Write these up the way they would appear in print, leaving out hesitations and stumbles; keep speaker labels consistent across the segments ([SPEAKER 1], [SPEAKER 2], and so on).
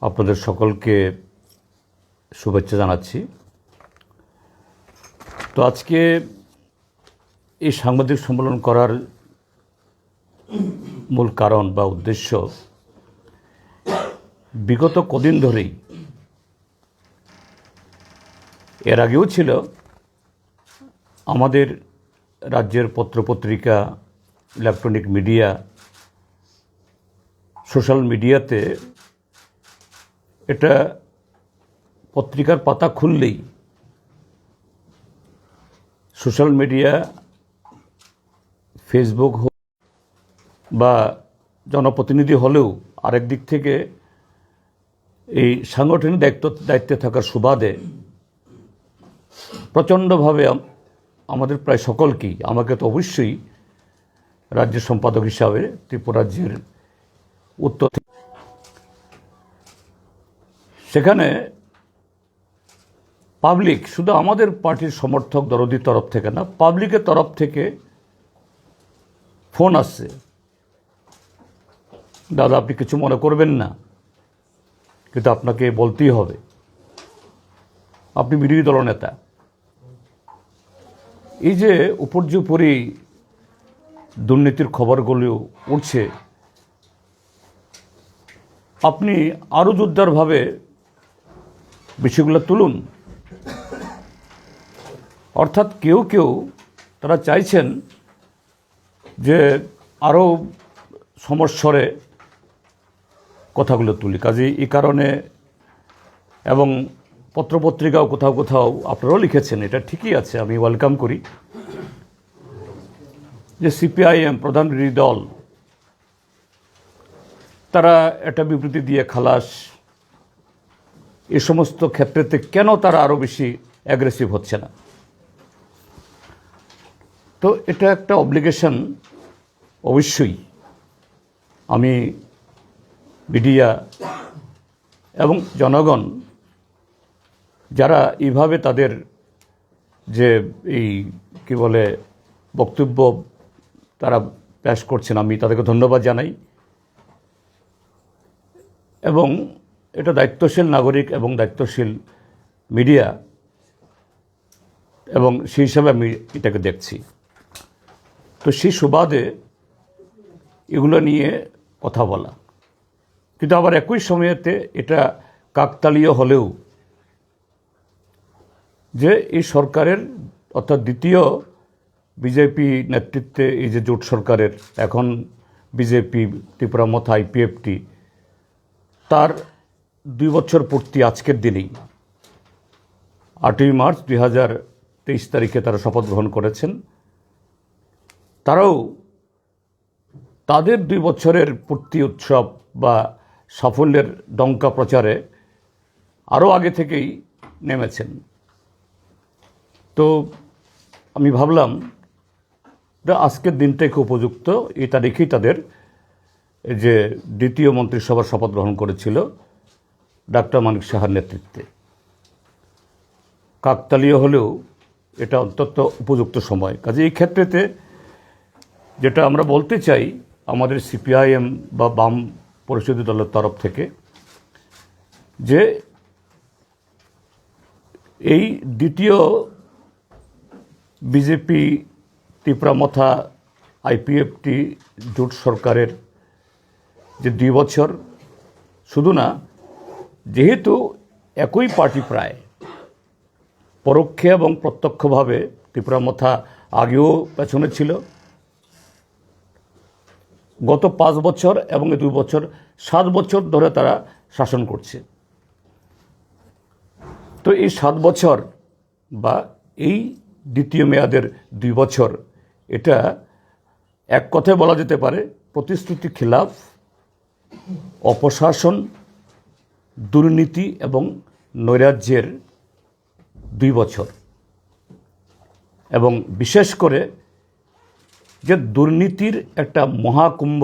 [SPEAKER 1] আপনাদের সকলকে শুভেচ্ছা জানাচ্ছি। তো আজকে এই সাংবাদিক সম্মেলন করার মূল কারণ বা উদ্দেশ্য, বিগত কদিন ধরেই, এর আগেও ছিল, আমাদের রাজ্যের পত্রপত্রিকা, ইলেকট্রনিক মিডিয়া, সোশ্যাল মিডিয়াতে এটা পত্রিকার পাতা খুললেই সোশ্যাল মিডিয়া, ফেসবুক হোক বা জনপ্রতিনিধি হলেও আরেক দিক থেকে এই সাংগঠনিক দায়িত্বে থাকার সুবাদে প্রচণ্ডভাবে আমাদের প্রায় সকলকেই, আমাকে তো অবশ্যই রাজ্য সম্পাদক হিসাবে ত্রিপুরা রাজ্যের উত্তর, সেখানে পাবলিক, শুধু আমাদের পার্টির সমর্থক দরদির তরফ থেকে না, পাবলিকের তরফ থেকে ফোন আসছে, দাদা আপনি কিছু মনে করবেন না, কিন্তু আপনাকে বলতেই হবে, আপনি বিরোধী দলনেতা। এই যে উপর্যুপরি দুর্নীতির খবরগুলো উঠছে, আপনি আরও জোরদারভাবে বিষয়গুলো তুলুন। অর্থাৎ কেউ কেউ তারা চাইছেন যে আরও সমস্বরে কথাগুলো তুলি। কাজে এই কারণে, এবং পত্রপত্রিকাও কোথাও কোথাও আপনারাও লিখেছেন, এটা ঠিকই আছে, আমি ওয়েলকাম করি, যে সিপিআইএম প্রধান বিরোধী দল তারা একটা বিবৃতি দিয়ে খালাস, এ সমস্ত ক্ষেত্রেতে কেন তারা আরও বেশি অ্যাগ্রেসিভ হচ্ছে না? তো এটা একটা অব্লিগেশন। অবশ্যই আমি মিডিয়া এবং জনগণ যারা এইভাবে তাদের যে এই কি বলে বক্তব্য তারা পেশ করছেন, আমি তাদেরকে ধন্যবাদ জানাই, এবং এটা দায়িত্বশীল নাগরিক এবং দায়িত্বশীল মিডিয়া, এবং সেই হিসাবে আমি এটাকে দেখছি। তো সেই সুবাদে এগুলো নিয়ে কথা বলা, কিন্তু আবার একই সময়েতে এটা কাকতালীয় হলেও যে এই সরকারের, অর্থাৎ দ্বিতীয় বিজেপি নেতৃত্বে এই যে জোট সরকারের, এখন বিজেপি ত্রিপুরা মথা আইপিএফটি, তার 2 বছর পূর্তি আজকের দিনেই 8ই মার্চ 2023 তারিখে তারা শপথ গ্রহণ করেছেন। তারাও তাদের 2 বছরের পূর্তি উৎসব বা সাফল্যের ডঙ্কা প্রচারে আরও আগে থেকেই নেমেছেন। তো আমি ভাবলাম আজকের দিনটা খুব উপযুক্ত। এই তারিখেই তাদের যে দ্বিতীয় মন্ত্রিসভার শপথ গ্রহণ করেছিল ডাক্তার মানিক সাহার নেতৃত্বে। কাকতালীয় হলেও এটা অত্যন্ত উপযুক্ত সময়। কাজে এই ক্ষেত্রেতে যেটা আমরা বলতে চাই আমাদের সিপিআইএম বা বাম পরিষদীয় দলের তরফ থেকে, যে এই দ্বিতীয় বিজেপি ত্রিপুরা মথা আইপিএফটি জোট সরকারের যে 2 বছর, শুধু না, যেহেতু একই পার্টি প্রায় পরোক্ষে এবং প্রত্যক্ষভাবে ত্রিপুরা মথা আগেও পেছনে ছিল, গত 5 বছর এবং 2 বছর, 7 বছর ধরে তারা শাসন করছে। তো এই 7 বছর বা এই দ্বিতীয় মেয়াদের 2 বছর, এটা এক কথায় বলা যেতে পারে প্রতিশ্রুতি খিলাফ, অপশাসন, দুর্নীতি এবং নৈরাজ্যের 2 বছর। এবং বিশেষ করে যে দুর্নীতির একটা মহাকুম্ভ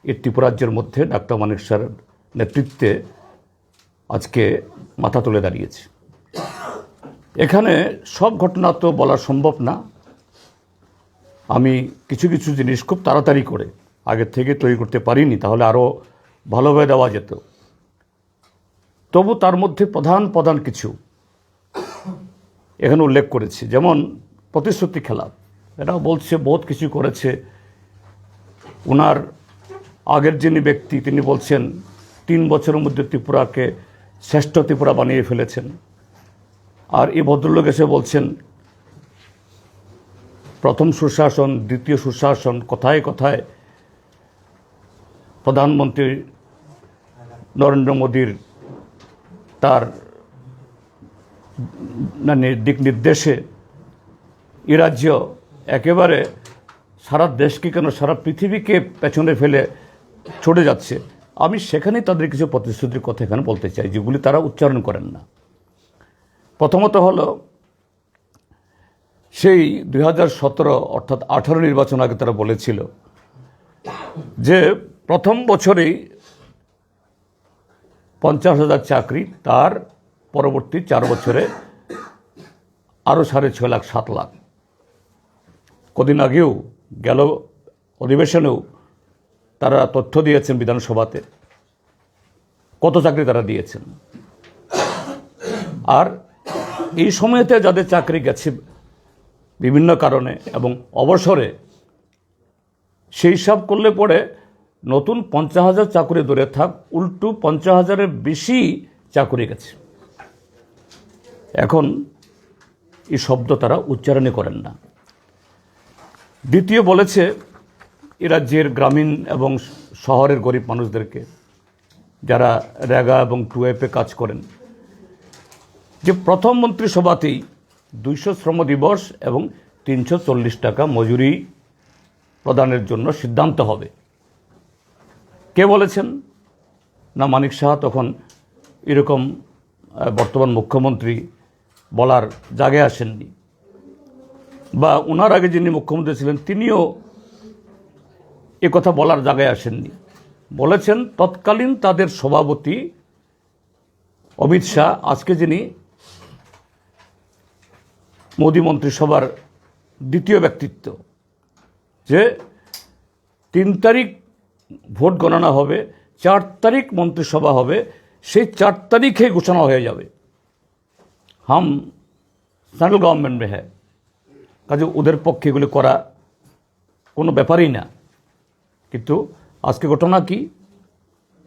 [SPEAKER 1] এই ত্রিপুরা রাজ্যের মধ্যে ডাক্তার মানিক সাহের নেতৃত্বে আজকে মাথা তুলে দাঁড়িয়েছে। এখানে সব ঘটনা তো বলা সম্ভব না, আমি কিছু কিছু জিনিস খুব তাড়াতাড়ি করে আগের থেকে তৈরি করতে পারিনি, তাহলে আরও ভালোভাবে দেওয়া যেত। তবু তার মধ্যে প্রধান প্রধান কিছু এখানে উল্লেখ করেছি, যেমন প্রতিশ্রুতি খেলাপ। এরা বলছে বহুত কিছু করেছে। ওনার আগের যিনি ব্যক্তি তিনি বলছেন 3 বছরের মধ্যে ত্রিপুরাকে শ্রেষ্ঠ ত্রিপুরা বানিয়ে ফেলেছেন। আর এই ভদ্রলোক এসে বলছেন প্রথম সুশাসন, দ্বিতীয় সুশাসন, কথায় কথায় প্রধানমন্ত্রী নরেন্দ্র মোদীর তার দিক নির্দেশে এ রাজ্য একেবারে সারা দেশকে কেন সারা পৃথিবীকে পেছনে ফেলে ছড়ে যাচ্ছে। আমি সেখানেই তাদের কিছু প্রতিশ্রুতির কথা এখানে বলতে চাই, যেগুলি তারা উচ্চারণ করেন না। প্রথমত হলো সেই 2017 অর্থাৎ 18 নির্বাচন আগে তারা বলেছিল যে প্রথম বছরেই 50,000 চাকরি, তার পরবর্তী 4 বছরে আরও 6.5 লাখ 7 লাখ। কদিন আগেও গেল অধিবেশনেও তারা তথ্য দিয়েছেন বিধানসভাতে কত চাকরি তারা দিয়েছেন। আর এই সময়তে যাদের চাকরি গেছে বিভিন্ন কারণে এবং অবসরে, সেই হিসাব করলে পরে নতুন 50,000 চাকরি দূরে থাক, উল্টো 50,000-এর বেশি চাকরি গেছে। এখন এই শব্দ তারা উচ্চারণই করেন না। দ্বিতীয় বলেছে এ রাজ্যের গ্রামীণ এবং শহরের গরিব মানুষদেরকে, যারা রেগা এবং 2F-এ কাজ করেন, যে প্রথম মন্ত্রিসভাতেই 200 শ্রম দিবস এবং 340 টাকা মজুরি প্রদানের জন্য সিদ্ধান্ত হবে। কে বলেছেন? না মানিক সাহা তখন এরকম বর্তমান মুখ্যমন্ত্রী বলার জায়গায় আসেননি, বা ওনার আগে যিনি মুখ্যমন্ত্রী ছিলেন তিনিও কথা বলার জায়গায় আসেননি। বলেছেন তৎকালীন তাদের সভাপতি অমিত শাহ, আজকে যিনি মোদী মন্ত্রিসভার দ্বিতীয় ব্যক্তিত্ব, যে 3 তারিখ ভোট গণনা হবে, 4 তারিখ মন্ত্রিসভা হবে, সেই 4 তারিখে ঘোষণা হয়ে যাবে হাম সেন্ট্রাল গভর্নমেন্ট মে হ্যাঁ। কাজে ওদের পক্ষে এগুলি করা কোনো ব্যাপারই না। কিন্তু আজকে ঘটনা কি?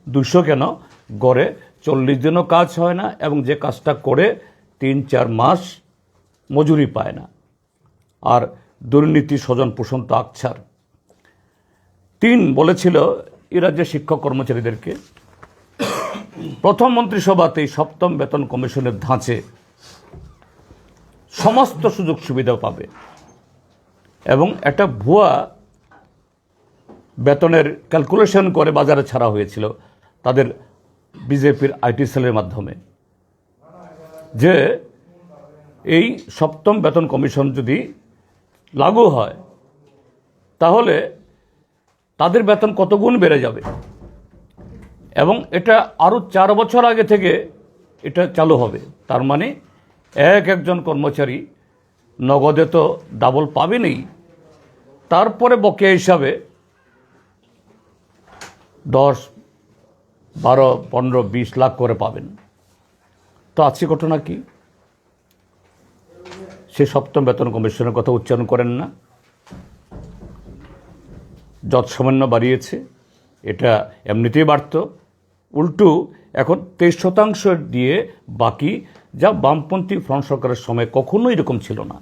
[SPEAKER 1] 200 কেন, গড়ে 40 দিনও কাজ হয় না, এবং যে কাজটা করে 3-4 মাস মজুরি পায় না। আর দুর্নীতি স্বজন পোষণ তো আকছার। 3 বলেছিল এ রাজ্যের শিক্ষক কর্মচারীদেরকে প্রথম মন্ত্রিসভাতেই 7ম বেতন কমিশনের ধাঁচে সমস্ত সুযোগ সুবিধা পাবে, এবং একটা ভুয়া বেতনের ক্যালকুলেশন করে বাজারে ছাড়া হয়েছিল তাদের বিজেপির আইটি সেলের মাধ্যমে, যে এই 7ম বেতন কমিশন যদি লাগু হয় তাহলে তাদের বেতন কত গুণ বেড়ে যাবে। এবং এটা আরও 4 বছর আগে থেকে এটা চালু হবে। তার মানে একজন কর্মচারী নগদে তো ডাবল পাবেনই, তারপরে বকেয়া হিসাবে 10, 12, 15, 20 লাখ করে পাবেন। তো আজকে ঘটনা কি? সে 7ম বেতন কমিশনের কথা উচ্চারণ করেন না। যত সামান্য বাড়িয়েছে, এটা এমনিতেই বাড়ত, উল্টো এখন 23% দিয়ে বাকি, যা বামপন্থী ফ্রন্ট সরকারের সময় কখনোই এরকম ছিল না।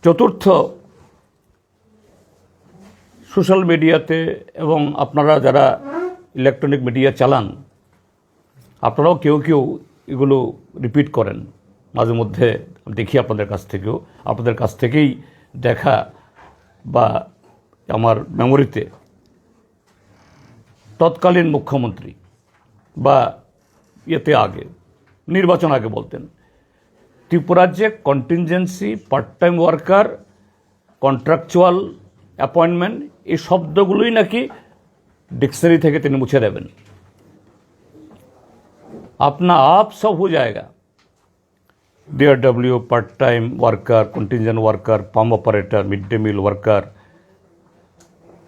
[SPEAKER 1] চতুর্থ, সোশ্যাল মিডিয়াতে এবং আপনারা যারা ইলেকট্রনিক মিডিয়া চালান, আপনারাও কেউ কেউ এগুলো রিপিট করেন মাঝে মধ্যে, দেখি আপনাদের কাছ থেকেই দেখা, বা আমার মেমোরিতে তৎকালীন মুখ্যমন্ত্রী বা এতে আগে নির্বাচন আগে বলতেন ত্রিপুরার যে contingency, part time worker, contractual appointment, এই শব্দগুলোই নাকি ডিকশনারি থেকে তিনি মুছে দেবেন। अपना आप सब हो जाएगा। DRW, part time worker, contingent worker, pump operator, mid day meal worker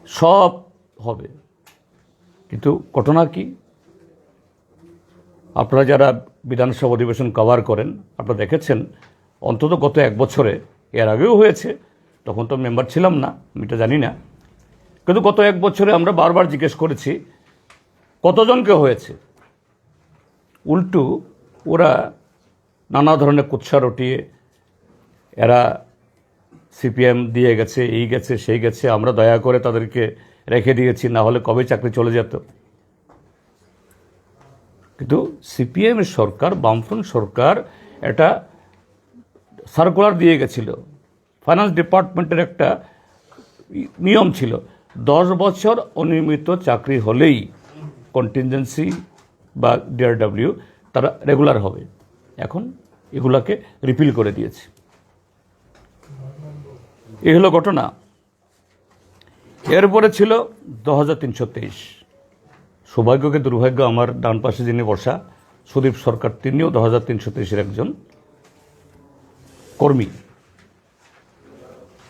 [SPEAKER 1] सब হবে। কিন্তু ঘটনা কি? আপনারা যারা বিধানসভা অধিবেশন কভার করেন আপনারা দেখেছেন অন্তত গত এক বছরে, এর আগেও হয়েছে, তখন তো মেম্বার ছিলাম না, আমি এটা জানি না, কিন্তু গত এক বছরে আমরা বারবার জিজ্ঞেস করেছি কতজনকে হয়েছে। উল্টু ওরা নানা ধরনের কুৎসা রটিয়ে এরা সিপিএম দিয়ে গেছে, এই গেছে সেই গেছে, আমরা দয়া করে তাদেরকে রেখে দিয়েছি, না হলে কবে চাকরি চলে যেত। কিন্তু সিপিএমের সরকার, বামফ্রন্ট সরকার একটা সার্কুলার দিয়ে গেছিল, ফাইন্যান্স ডিপার্টমেন্টের একটা নিয়ম ছিল 10 বছর অনিয়মিত চাকরি হলেই কন্টিনজেন্সি বা ডিআরডব্লিউ তারা রেগুলার হবে। এখন এগুলাকে রিপিল করে দিয়েছে। এই হলো ঘটনা। এরপরে ছিল 2323। সৌভাগ্যকে দুর্ভাগ্য, আমার ডান পাশে যিনি বসা সুদীপ সরকার, তিনিও 2323-এর একজন কর্মী।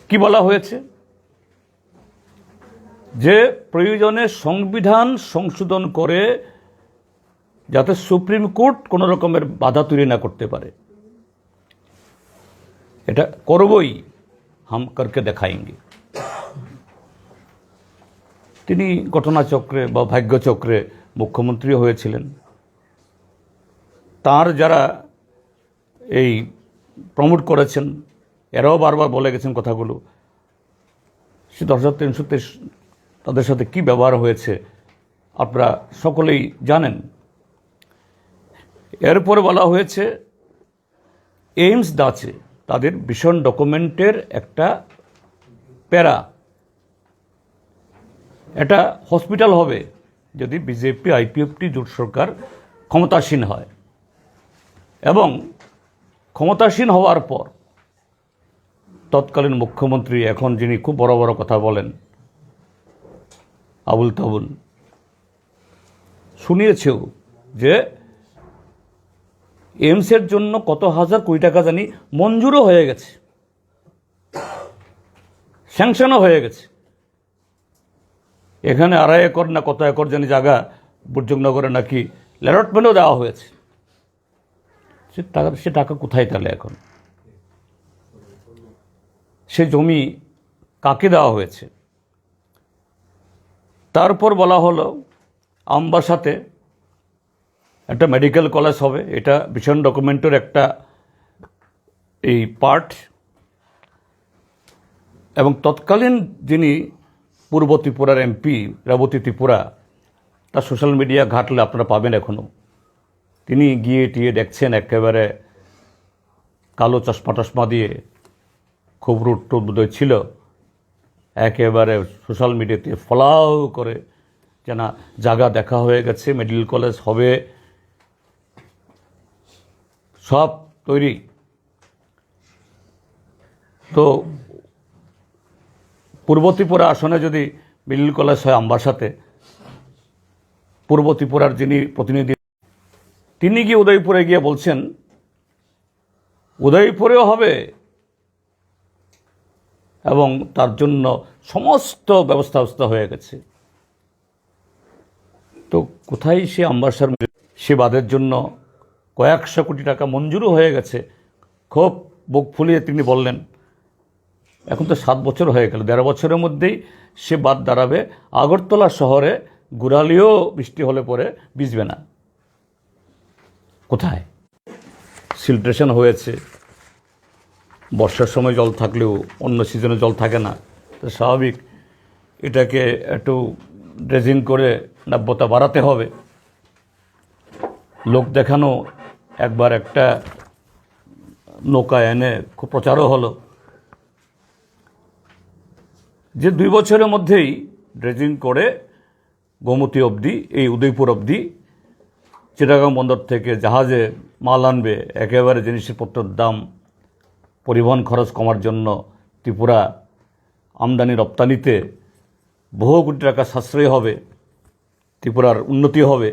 [SPEAKER 1] কি বলা হয়েছে? যে প্রয়োজনে সংবিধান সংশোধন করে যাতে সুপ্রিম কোর্ট কোনো রকমের বাধা তৈরি না করতে পারে, এটা করবই, হাম করকে দেখাएंगे। তিনি ঘটনাচক্রে বা ভাগ্যচক্রে মুখ্যমন্ত্রী হয়েছিলেন। তার যারা এই প্রমোট করেছেন এরাও বারবার বলে গেছেন কথাগুলো। সে 2323 তাদের সাথে কি ব্যবহার হয়েছে আপনারা সকলেই জানেন। এরপরে বলা হয়েছে এইমস দাচে তাদের ভীষণ ডকুমেন্টের একটা প্যারা, এটা হসপিটাল হবে যদি বিজেপি আইপিএফটি জোট সরকার ক্ষমতাসীন হয়, এবং ক্ষমতাসীন হওয়ার পর তৎকালীন মুখ্যমন্ত্রী, এখন যিনি খুব বড় বড় কথা বলেন, আবুল তাবুল, শুনিয়েছেও যে এইমসের জন্য কত হাজার কোটি টাকা জানি মঞ্জুরও হয়ে গেছে, স্যাংশনও হয়ে গেছে। এখানে 2.5 একর না কত একর জানি জায়গা বুর্জনগরে নাকি অ্যালটমেন্টও দেওয়া হয়েছে। সে টাকা কোথায় তাহলে এখন? সে জমি কাকে দেওয়া হয়েছে? তারপর বলা হলো আমবাসাতে একটা মেডিকেল কলেজ হবে, এটা ভীষণ ডকুমেন্টের একটা এই পার্ট। এবং তৎকালীন যিনি পূর্ব ত্রিপুরার এমপি রেবতী ত্রিপুরা, তার সোশ্যাল মিডিয়া ঘাটলে আপনারা পাবেন এখনও, তিনি গিয়ে টিয়ে দেখছেন একেবারে কালো চশমা টশমা দিয়ে, খুব রুট টুট বোধহয় ছিল, একেবারে সোশ্যাল মিডিয়াতে ফলাও করে যে না জায়গা দেখা হয়ে গেছে, মেডিকেল কলেজ হবে, সব তৈরি। তো পূর্ব ত্রিপুরা আসনে যদি মেডিকেল কলেজ হয় আমবাসাতে, পূর্ব ত্রিপুরার যিনি প্রতিনিধি তিনি গিয়ে উদয়পুরে গিয়ে বলছেন উদয়পুরেও হবে, এবং তার জন্য সমস্ত ব্যবস্থা হয়ে গেছে। তো কোথায় সে আমবাসার সে বাঁধের জন্য কয়েকশো কোটি টাকা মঞ্জুরও হয়ে গেছে, খুব বুক ফুলিয়ে তিনি বললেন। এখন তো 7 বছর হয়ে গেল, 11 বছরের মধ্যেই সে বাঁধ দাঁড়াবে। আগরতলা শহরে গুড়ালিও বৃষ্টি হলে পরে ভিজবে না। কোথায়? সিলট্রেশন হয়েছে, বর্ষার সময় জল থাকলেও অন্য সিজনে জল থাকে না, তো স্বাভাবিক এটাকে একটু ড্রেজিং করে নাব্যতা বাড়াতে হবে। লোক দেখানো একবার একটা নৌকা এনে খুব প্রচারও হলো যে 2 বছরের মধ্যেই ড্রেজিং করে গোমতী অবধি, এই উদয়পুর অবধি, চিটাগাং বন্দর থেকে জাহাজে মাল আনবে। একেবারে জিনিসপত্রের দাম, পরিবহন খরচ কমার জন্য ত্রিপুরা আমদানি রপ্তানিতে বহু কোটি টাকা সাশ্রয় হবে, ত্রিপুরার উন্নতি হবে।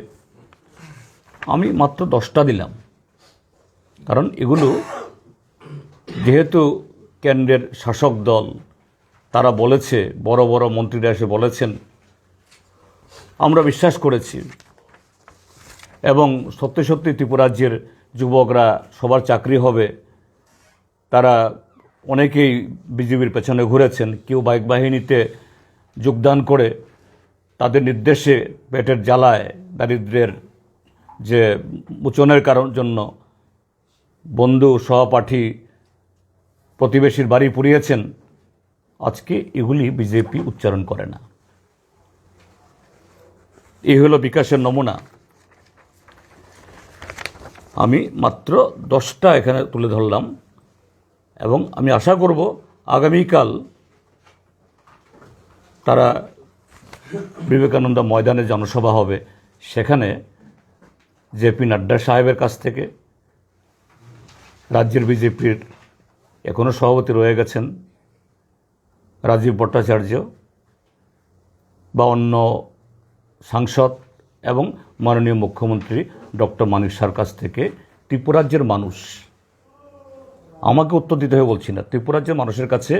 [SPEAKER 1] আমি মাত্র 10টা দিলাম, কারণ এগুলো যেহেতু কেন্দ্রের শাসক দল তারা বলেছে, বড় বড় মন্ত্রীরা এসে বলেছেন, আমরা বিশ্বাস করেছি। এবং সত্যি সত্যি ত্রিপুরা রাজ্যের যুবকরা সবার চাকরি হবে, তারা অনেকেই বিজেপির পেছনে ঘুরেছেন, কেউ বাইক বাহিনীতে যোগদান করে তাদের নির্দেশে পেটের জ্বালায় দারিদ্র্যের যে মোচনের জন্য বন্ধু সহপাঠী প্রতিবেশীর বাড়ি পুড়িয়েছেন। আজকে এগুলি বিজেপি উচ্চারণ করে না। এই হলো বিকাশের নমুনা। আমি মাত্র 10টা এখানে তুলে ধরলাম এবং আমি আশা করব আগামীকাল তারা বিবেকানন্দ ময়দানে জনসভা হবে, সেখানে জেপি নাড্ডা সাহেবের কাছ থেকে, রাজ্যের বিজেপির এখনও সভাপতি রয়ে গেছেন রাজীব ভট্টাচার্য বা অন্য সাংসদ এবং মাননীয় মুখ্যমন্ত্রী ডক্টর মানিক সাহার কাছ থেকে ত্রিপুরাজ্যের মানুষ, আমাকে উত্তর দিতে হয়ে বলছি না, ত্রিপুরাজ্যের মানুষের কাছে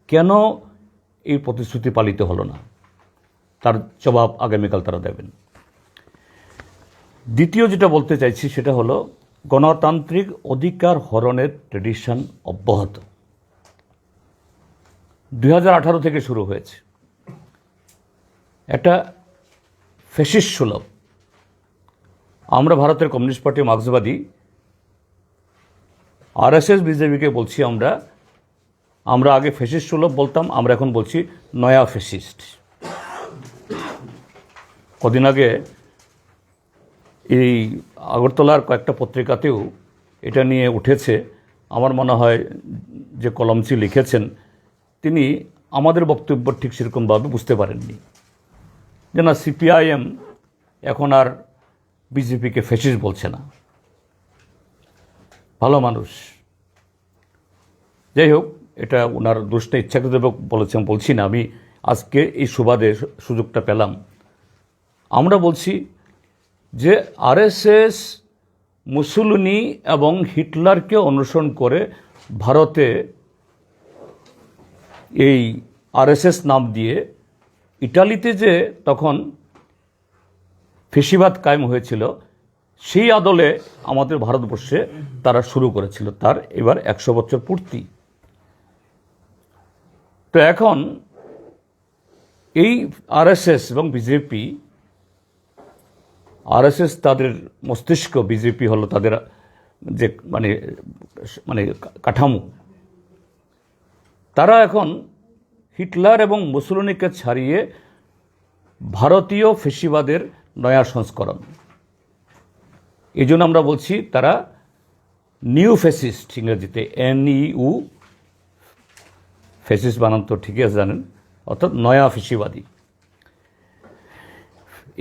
[SPEAKER 1] কেন এই প্রতিশ্রুতি পালিত হলো না, তার জবাব আগামীকাল তারা দেবেন। দ্বিতীয় যেটা বলতে চাইছি সেটা হলো গণতান্ত্রিক অধিকার হরণের ট্রেডিশন অব্যাহত 2018 থেকে শুরু হয়েছে। একটা ফ্যাসিস্ট সুলভ, আমরা ভারতের কমিউনিস্ট পার্টি মার্ক্সবাদী আরএসএস বিজেপিকে বলছি আমরা আগে ফ্যাসিস্ট সুলভ বলতাম, আমরা এখন বলছি নয়া ফ্যাসিস্ট। কদিন আগে এই আগরতলার কয়েকটা পত্রিকাতেও এটা নিয়ে উঠেছে। আমার মনে হয় যে কলমচি লিখেছেন তিনি আমাদের বক্তব্য ঠিক সেরকমভাবে বুঝতে পারেননি, যে না সিপিআইএম এখন আর বিজেপিকে ফ্যাসিস্ট বলছে না, ভালো মানুষ। যাই হোক, এটা ওনার দোষটা ইচ্ছাকৃতভাবে বলছি না, আমি আজকে এই সুবাদে সুযোগটা পেলাম। আমরা বলছি যে আরএসএস মুসোলিনি এবং হিটলারকে অনুসরণ করে ভারতে এই আরএসএস নাম দিয়ে ইটালিতে যে তখন ফেসিবাদ কায়েম হয়েছিল, সেই আদলে আমাদের ভারতবর্ষে তারা শুরু করেছিল। তার এবার 100 বছর পূর্তি। তো এখন এই আরএসএস এবং বিজেপি, আরএসএস তাদের মস্তিষ্ক, বিজেপি হলো তাদের যে মানে কাঠামো, তারা এখন হিটলার এবং মুসোলিনিকে ছাড়িয়ে ভারতীয় ফেসিবাদের নয়া সংস্করণ। এই জন্য আমরা বলছি তারা নিউ ফ্যাসিস্ট, ইংরেজিতে NEU, ফ্যাসিস্ট বানান তো ঠিকই আছে জানেন, অর্থাৎ নয়া ফেসিবাদী।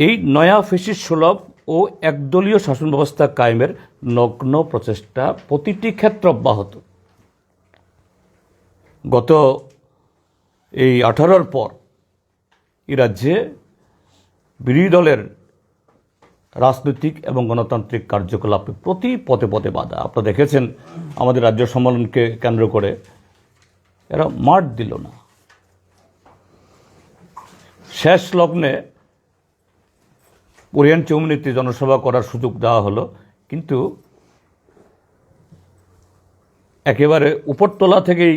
[SPEAKER 1] এই নয়া ফ্যাসিস্ট সুলভ ও একদলীয় শাসন ব্যবস্থা কায়েমের নগ্ন প্রচেষ্টা প্রতিটি ক্ষেত্র অব্যাহত। গত এই 18-র পর এই রাজ্যে বিরোধী দলের রাজনৈতিক এবং গণতান্ত্রিক কার্যকলাপে প্রতি পদে পদে বাধা। আপনারা দেখেছেন আমাদের রাজ্য সম্মেলনকে কেন্দ্র করে এরা মাঠ দিল না। শেষ লগ্নে ওরিয়েন্ট চৌমুহনীতে জনসভা করার সুযোগ দেওয়া হলো, কিন্তু একেবারে উপরতলা থেকেই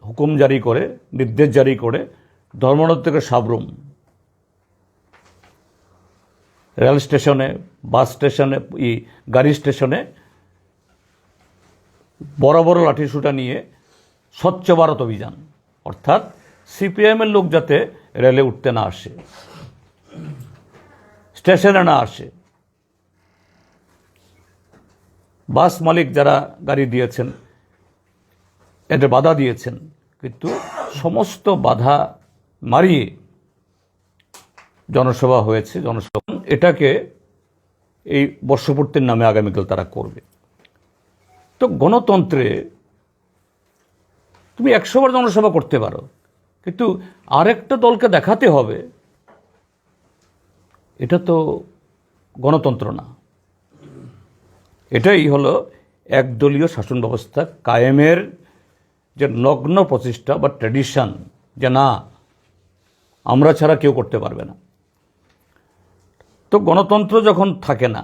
[SPEAKER 1] হুকুম জারি করে, নির্দেশ জারি করে ধর্মনগর থেকে সাবরুম, রেল স্টেশনে, বাস স্টেশনে, গাড়ি স্টেশনে বড় বড় লাঠিসোঁটা নিয়ে স্বচ্ছ ভারত অভিযান, অর্থাৎ সিপিএমের লোক যাতে রেলে উঠতে না আসে, স্টেশনে না আসে। বাস মালিক যারা গাড়ি দিয়েছেন এদের বাধা দিয়েছেন, কিন্তু সমস্ত বাধা মারিয়ে জনসভা হয়েছে। জনসভা এটাকে এই বর্ষপূর্তির নামে আগামীকাল তারা করবে। তো গণতন্ত্রে তুমি 100 বার জনসভা করতে পারো, কিন্তু আরেকটা দলকে দেখাতে হবে, এটা তো গণতন্ত্র না। এটাই হলো একদলীয় শাসন ব্যবস্থা কায়েমের যে নগ্ন প্রচেষ্টা বা ট্র্যাডিশন, যে না আমরা ছাড়া কেউ করতে পারবে না। তো গণতন্ত্র যখন থাকে না,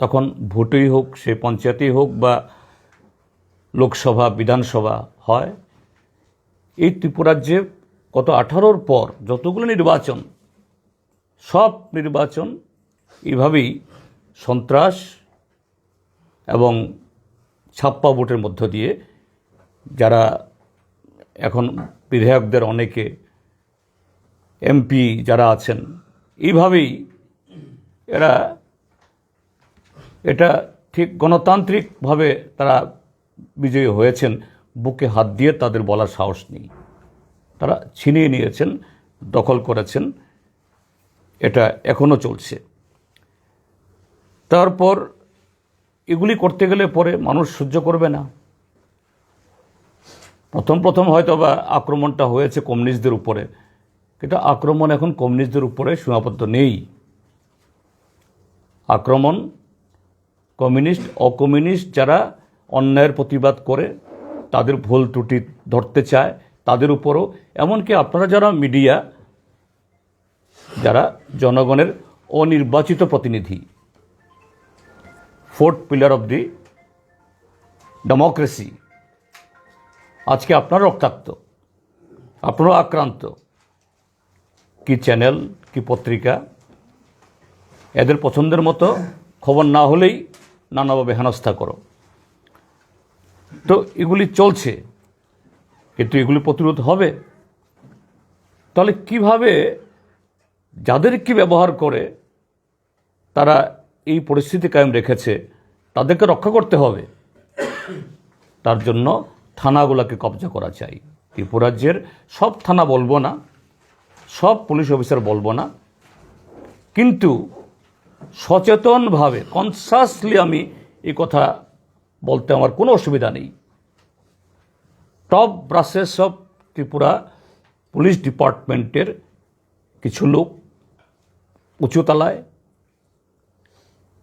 [SPEAKER 1] তখন ভোটেই হোক, সে পঞ্চায়েতেই হোক বা লোকসভা বিধানসভা হয়, এই ত্রিপুরাজ্যে গত 18-র পর যতগুলো নির্বাচন, সব নির্বাচন এইভাবেই সন্ত্রাস এবং ছাপ্পা ভোটের মধ্য দিয়ে, যারা এখন বিধায়কদের অনেকে এমপি যারা আছেন, এইভাবেই এটা ঠিক গণতান্ত্রিকভাবে তারা বিজয়ী হয়েছেন, বুকে হাত দিয়ে তাদের বলার সাহস নেই। তারা ছিনিয়ে নিয়েছেন, দখল করেছেন, এটা এখনও চলছে। তারপর এগুলি করতে গেলে পরে মানুষ সহ্য করবে না। প্রথম হয়তো বা আক্রমণটা হয়েছে কমিউনিস্টদের উপরে, কিন্তু আক্রমণ এখন কমিউনিস্টদের উপরে সীমাবদ্ধ নেই। আক্রমণ কমিউনিস্ট, অকমিউনিস্ট যারা অন্যায়ের প্রতিবাদ করে, তাদের ভুল ত্রুটি ধরতে চায়, তাদের উপরও, এমনকি আপনারা যারা মিডিয়া, যারা জনগণের অনির্বাচিত প্রতিনিধি, fourth pillar of the democracy, আজকে আপনারা রক্তাক্ত, আপনারাও আক্রান্ত। কি চ্যানেল, কি পত্রিকা, এদের পছন্দের মতো খবর না হলেই নানাভাবে হেনস্থা করো। তো এগুলি চলছে, কিন্তু এগুলি প্রতিরোধ হবে। তাহলে কিভাবে যাদেরকে ব্যবহার করে তারা এই পরিস্থিতি কায়েম রেখেছে, তাদেরকে রক্ষা করতে হবে। তার জন্য থানাগুলোকে কবজা করা চাই। ত্রিপুরাজ্যের সব থানা বলবো না, সব পুলিশ অফিসার বলবো না, কিন্তু সচেতনভাবে, কনসাসলি আমি এই কথা বলতে আমার কোনো অসুবিধা নেই। টপ ব্রাসেস অফ ত্রিপুরা পুলিশ ডিপার্টমেন্টের কিছু লোক উঁচুতলায়,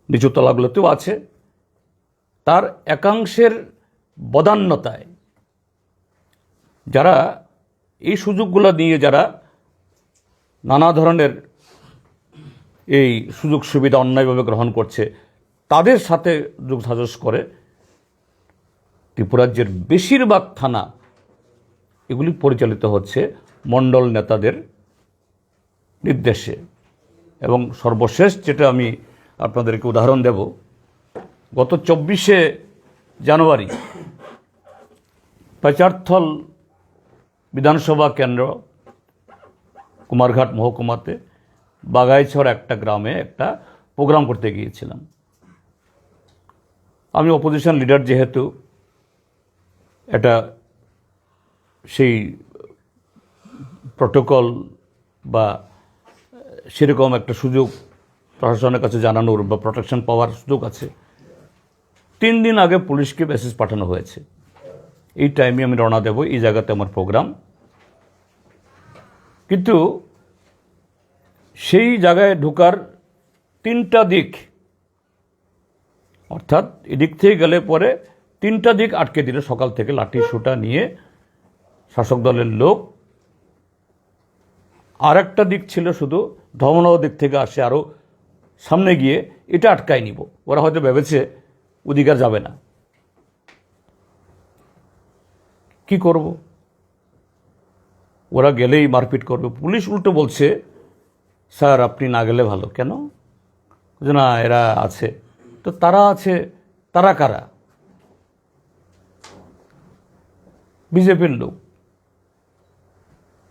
[SPEAKER 1] নিচুতলাগুলোতেও আছে, তার একাংশের বদান্যতায় যারা এই সুযোগগুলো নিয়ে যারা নানা ধরনের এই সুযোগ সুবিধা অন্যায়ভাবে গ্রহণ করছে, তাদের সাথে যোগসাজশ করে ত্রিপুরাজ্যের বেশিরভাগ থানা এগুলি পরিচালিত হচ্ছে মণ্ডল নেতাদের নির্দেশে। এবং সর্বশেষ যেটা আমি আপনাদেরকে উদাহরণ দেব, গত 24শে জানুয়ারি পাচারথল বিধানসভা কেন্দ্র কুমারঘাট মহকুমাতে বাগাইছড় একটা গ্রামে একটা প্রোগ্রাম করতে গিয়েছিলাম। আমি অপোজিশন লিডার, যেহেতু এটা সেই প্রটোকল বা সেরকম একটা সুযোগ প্রশাসনের কাছে জানানোর বা প্রোটেকশন পাওয়ার সুযোগ আছে, 3 দিন আগে পুলিশকে মেসেজ পাঠানো হয়েছে, এই টাইমে আমি রওনা দেব, এই জায়গাতে আমার প্রোগ্রাম। কিন্তু সেই জায়গায় ঢোকার 3টা দিক, অর্থাৎ এদিক থেকে গেলে পরে 3টা দিক আটকে দিল সকাল থেকে, লাঠি সোটা নিয়ে শাসক দলের লোক। আর একটা দিক ছিল শুধু ধর্মনগর দিক থেকে আসে, আরও সামনে গিয়ে এটা আটকায় নিব। ওরা হয়তো ভেবেছে ওদিকে যাবে না। কি করব? ওরা গেলেই মারপিট করবে। পুলিশ উল্টো বলছে, স্যার আপনি না গেলে ভালো। কেন? না, এরা আছে। তো তারা আছে, তারা কারা? বিজেপির লোক।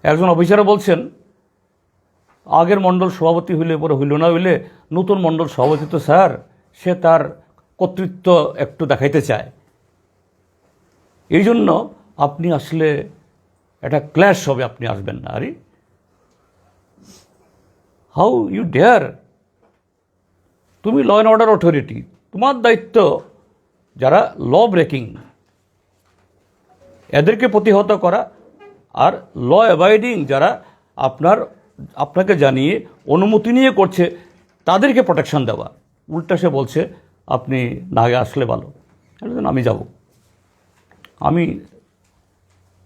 [SPEAKER 1] একজন অফিসার বলছেন, আগের মণ্ডল সভাপতি হইলে পরে হইল না, হইলে নতুন মণ্ডল সভাপতি তো স্যার, সে তার কর্তৃত্ব একটু দেখাইতে চায়, এই জন্য আপনি আসলে একটা ক্ল্যাশ হবে, আপনি আসবেন না। আরে হাউ ইউ ডেয়ার? তুমি ল অ্যান্ড অর্ডার অথরিটি, তোমার দায়িত্ব যারা ল ব্রেকিং এদেরকে প্রতিহত করা, আর ল অ্যাভয়েডিং যারা আপনাকে জানিয়ে অনুমতি নিয়ে করছে তাদেরকে প্রোটেকশন দেওয়া। উল্টা সে বলছে আপনি না আসলে ভালো। আমি যাব। আমি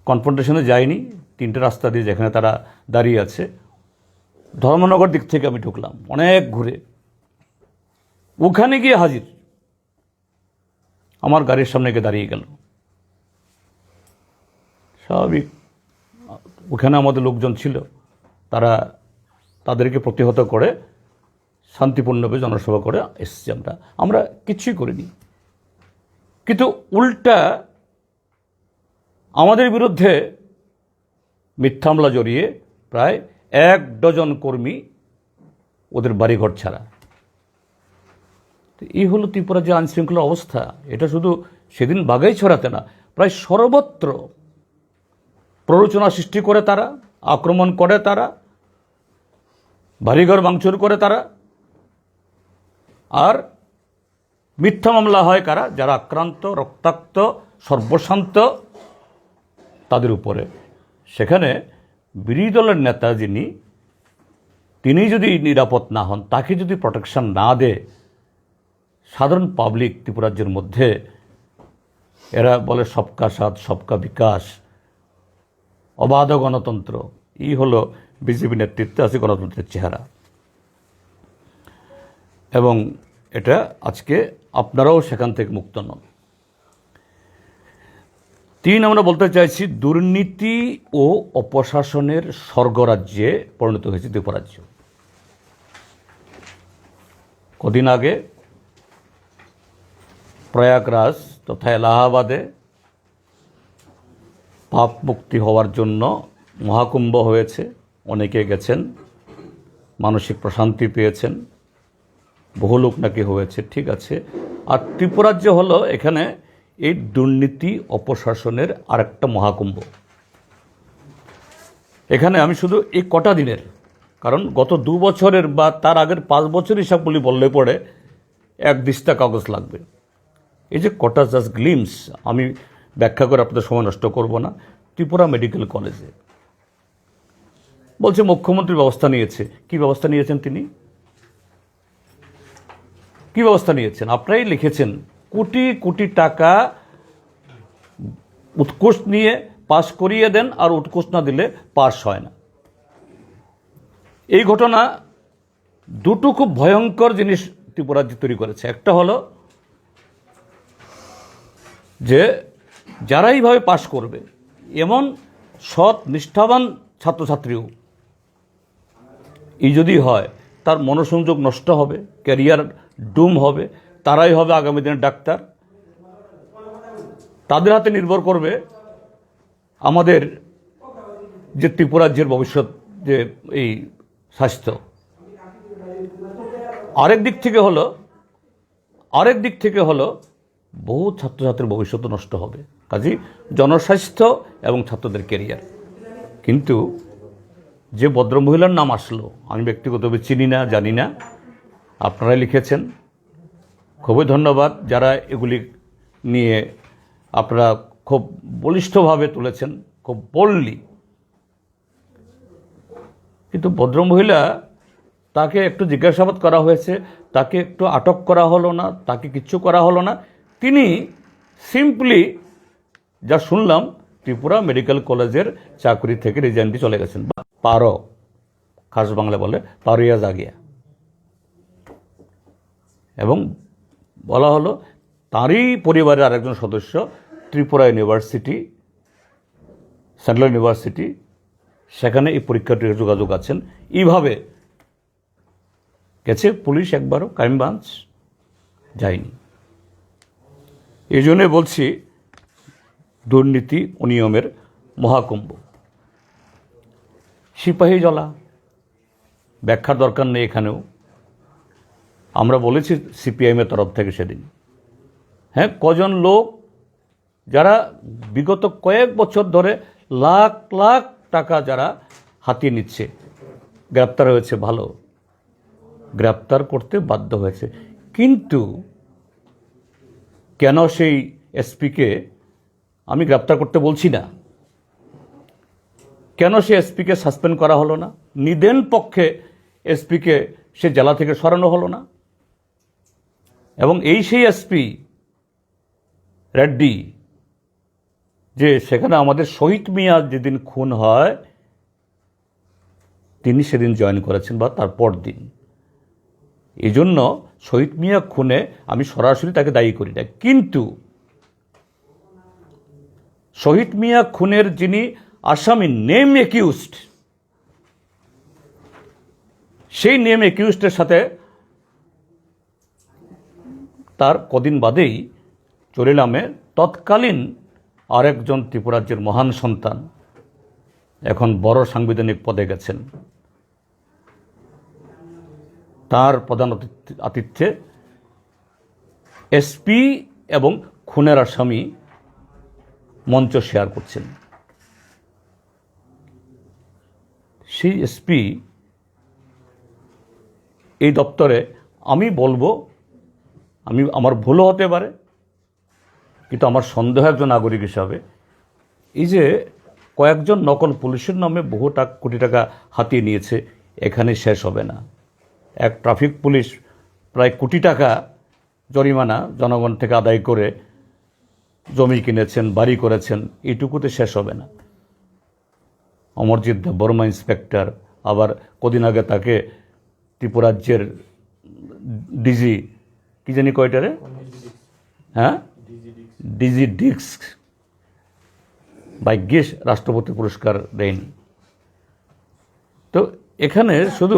[SPEAKER 1] কনফ্রন্টেশনে যাইনি, 3টে রাস্তা দিয়ে যেখানে তারা দাঁড়িয়ে আছে, ধর্মনগর দিক থেকে আমি ঢুকলাম অনেক ঘুরে। ওখানে গিয়ে হাজির, আমার গাড়ির সামনে গিয়ে দাঁড়িয়ে গেল। স্বাভাবিক, ওখানে আমাদের লোকজন ছিল, তাদেরকে প্রতিহত করে শান্তিপূর্ণভাবে জনসভা করে এসেছি। আমরা কিছুই করিনি, কিন্তু উল্টা আমাদের বিরুদ্ধে মিথ্যা মামলা জড়িয়ে প্রায় 1 ডজন কর্মী ওদের বাড়িঘর ছাড়া। এই হলো ত্রিপুরার যে আইনশৃঙ্খলা অবস্থা। এটা শুধু সেদিন বাগাইছড়াতে না, প্রায় সর্বত্র প্ররোচনা সৃষ্টি করে তারা, আক্রমণ করে তারা, বাড়িঘর ভাঙচুর করে তারা, আর মিথ্যা মামলা হয় কারা? যারা আক্রান্ত, রক্তাক্ত, সর্বশান্ত তাদের উপরে। সেখানে বিরোধী দলের নেতা তিনি যদি নিরাপদ না হন, তাকে যদি প্রোটেকশন না দেয় সাধারণ পাবলিক ত্রিপুরাজ্যের মধ্যে, এরা বলে সবকা সাথ সবকা বিকাশ, অবাধ গণতন্ত্র। এই হলো বিজেপি নেতৃত্বে আছে গণতন্ত্রের চেহারা। এবং এটা আজকে আপনারাও সেখান থেকে মুক্ত নন। 3, আমরা বলতে চাইছি দুর্নীতি ও অপশাসনের স্বর্গরাজ্যে পরিণত হয়েছে ত্রিপুরাজ্য। কদিন আগে প্রয়াগরাজ তথা এলাহাবাদে পাপ মুক্তি হওয়ার জন্য মহাকুম্ভ হয়েছে। অনেকে গেছেন, মানসিক প্রশান্তি পেয়েছেন, বহু লোক নাকি হয়েছে, ঠিক আছে। আর ত্রিপুরাজ্য হলো এখানে এই দুর্নীতি অপশাসনের আরেকটা মহাকুম্ভ। এখানে আমি শুধু এই কটা দিনের, কারণ গত 2 বছরের বা তার আগের 5 বছর হিসাবগুলি বললে পরে 1 দিস্তা কাগজ লাগবে। এই যে কটা জাস্ট গ্লিমস, আমি ব্যাখ্যা করে আপনাদের সময় নষ্ট করব না। ত্রিপুরা মেডিকেল কলেজে বলছে মুখ্যমন্ত্রী ব্যবস্থা নিয়েছে। কি ব্যবস্থা নিয়েছেন তিনি? কি ব্যবস্থা নিয়েছেন? আপনারাই লিখেছেন, কোটি কোটি টাকা উৎকোষ নিয়ে পাশ করিয়ে দেন, আর উৎকোষ না দিলে পাস হয় না। এই ঘটনা দুটো খুব ভয়ঙ্কর জিনিস ত্রিপুরাজ্য তৈরি করেছে। একটা হলো যে যারা এইভাবে পাশ করবে, এমন সৎ নিষ্ঠাবান ছাত্রছাত্রীও এই যদি হয়, তার মনোসংযোগ নষ্ট হবে, ক্যারিয়ার ডুম হবে, তারাই হবে আগামী দিনের ডাক্তার। তাদের হাতে নির্ভর করবে আমাদের যে ত্রিপুরাজ্যের ভবিষ্যৎ, যে এই স্বাস্থ্য। আরেক দিক থেকে হলো বহু ছাত্রছাত্রীর ভবিষ্যৎ নষ্ট হবে। কাজেই জনস্বাস্থ্য এবং ছাত্রদের ক্যারিয়ার। কিন্তু যে ভদ্রমহিলার নাম আসলো, আমি ব্যক্তিগতভাবে চিনি না, জানি না, আপনারাই লিখেছেন, খুবই ধন্যবাদ। যারা এগুলি নিয়ে আপনারা খুব বলিষ্ঠভাবে তুলেছেন, খুব বোল্ডলি। কিন্তু ভদ্রমহিলা, তাকে একটু জিজ্ঞাসাবাদ করা হয়েছে, তাকে একটু আটক করা হলো না, তাকে কিচ্ছু করা হলো না। তিনি সিম্পলি, যা শুনলাম, ত্রিপুরা মেডিকেল কলেজের চাকরি থেকে রিজাইন দিয়ে চলে গেছেন। পারো, খাস বাংলা বলে পারিয়া জাগিয়া। এবং বলা হলো তারই পরিবারের আরেকজন সদস্য ত্রিপুরা ইউনিভার্সিটি, সেন্ট্রাল ইউনিভার্সিটি, সেখানে এই পরীক্ষাটির যোগাযোগ আছেন। এইভাবে গেছে পুলিশ, একবারও ক্রাইম ব্রাঞ্চ যায়নি। এই জন্যে বলছি দুর্নীতি অনিয়মের মহাকুম্ভ। সিপাহী জলা, ব্যাখ্যার দরকার নেই এখানেও। আমরা বলেছি সিপিআইএমের তরফ থেকে সেদিন, হ্যাঁ, কজন লোক যারা বিগত কয়েক বছর ধরে লাখ লাখ টাকা যারা হাতিয়ে নিচ্ছে, গ্রেপ্তার হয়েছে, ভালো, গ্রেপ্তার করতে বাধ্য হয়েছে। কিন্তু কেন সেই এসপিকে, আমি গ্রেপ্তার করতে বলছি না, কেন সেই এসপিকে সাসপেন্ড করা হলো না? নিদেন পক্ষে এসপিকে সে জেলা থেকে সরানো হলো না। এবং এই সেই এসপি রেড্ডি, যে সেখানে আমাদের শহীদ মিয়া যেদিন খুন হয়, তিনি সেদিন জয়েন করেছেন বা তারপর দিন। এই জন্য শহীদ মিয়া খুনে আমি সরাসরি তাকে দায়ী করি না, কিন্তু শহীদ মিয়া খুনের যিনি আসামি নেম একিউজড, সেই নেম একিউজডের সাথে তার কদিন বাদেই চরিলামে তৎকালীন আরেকজন ত্রিপুরাজ্যের মহান সন্তান, এখন বড় সাংবিধানিক পদে গেছেন, তার প্রধান আতিথ্যে এসপি এবং খুনের আসামি মঞ্চ শেয়ার করছেন। সেই এসপি এই দপ্তরে, আমি বলবো, আমার ভুলও হতে পারে, কিন্তু আমার সন্দেহ একজন নাগরিক হিসাবে, এই যে কয়েকজন নকল পুলিশের নামে বহু কোটি টাকা হাতিয়ে নিয়েছে, এখানে শেষ হবে না। এক ট্রাফিক পুলিশ প্রায় কোটি টাকা জরিমানা জনগণ থেকে আদায় করে জমি কিনেছেন, বাড়ি করেছেন, এইটুকুতে শেষ হবে না। অমরজিৎ দেববর্মা ইন্সপেক্টর, আবার কদিন আগে তাকে ত্রিপুরাজ্যের ডিজি কি জানি কয়টারে, হ্যাঁ, ডিজি ডিস্ক ভাগ্যিস রাষ্ট্রপতি পুরস্কার দেয়নি। তো এখানে শুধু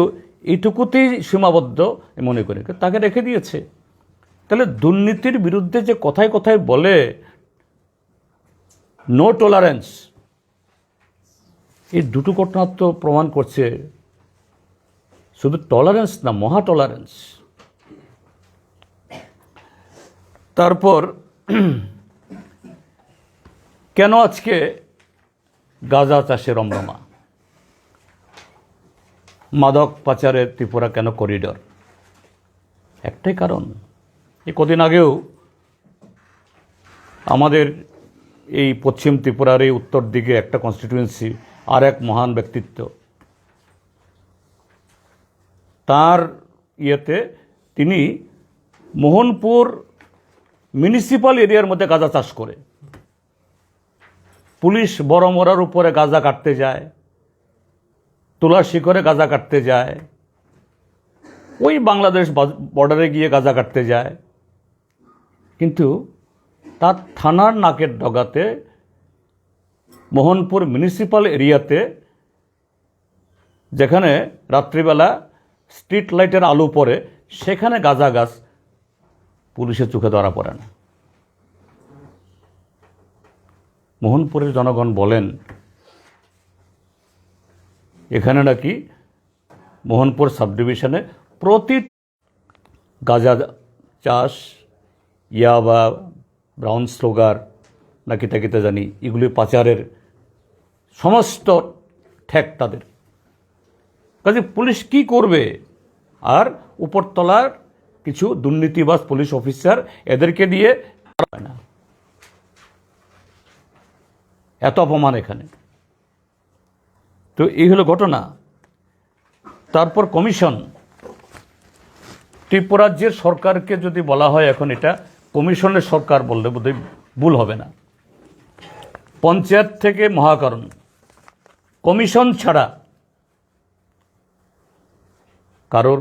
[SPEAKER 1] এইটুকুতেই সীমাবদ্ধ মনে করি, তাকে রেখে দিয়েছে। তাহলে দুর্নীতির বিরুদ্ধে যে কথায় কথায় বলে নো টলারেন্স, এই দুটো ঘটনা তো প্রমাণ করছে শুধু টলারেন্স না, মহা টলারেন্স। তারপর কেন আজকে গাঁজা চাষে রমরমা, মাদক পাচারে ত্রিপুরা কেন করিডর? একটাই কারণ, এই কদিন আগেও আমাদের এই পশ্চিম ত্রিপুরার এই উত্তর দিকে একটা কনস্টিটিউয়েন্সি, আর এক মহান ব্যক্তিত্ব, তার ইয়েতে তিনি মোহনপুর মিউনিসিপ্যাল এরিয়ার মধ্যে গাঁজা চাষ করে, পুলিশ বড় মরার উপরে গাঁজা কাটতে যায়, তুলা শিখরে গাঁজা কাটতে যায়, ওই বাংলাদেশ বর্ডারে গিয়ে গাঁজা কাটতে যায়, কিন্তু তার থানার নাকের ডগাতে মোহনপুর মিউনিসিপ্যাল এরিয়াতে, যেখানে রাত্রিবেলা স্ট্রিট লাইটের আলো পড়ে, সেখানে গাঁজা গাছ পুলিশের চোখে ধরা পড়ে না। মোহনপুরের জনগণ বলেন এখানে নাকি মোহনপুর সাব ডিভিশনে প্রতি গাঁজা চাষ, ইয়াবা, ব্রাউন স্লোগার নাকি তাকিতে জানি, এগুলি পাচারের সমস্ত ঠেক তাদের কাজে। পুলিশ কি করবে? আর উপরতলার কিছু দুর্নীতিবাজ পুলিশ অফিসার, এদেরকে দিয়ে হয় না। এত অপমান এখানে। তো এই হলো ঘটনা। তারপর কমিশন, ত্রিপুরাজ্যের সরকারকে যদি বলা হয় এখন এটা কমিশনের সরকার বললে বোধহয় ভুল হবে না। পঞ্চায়েত থেকে মহাকরণ, কমিশন ছাড়া কারোর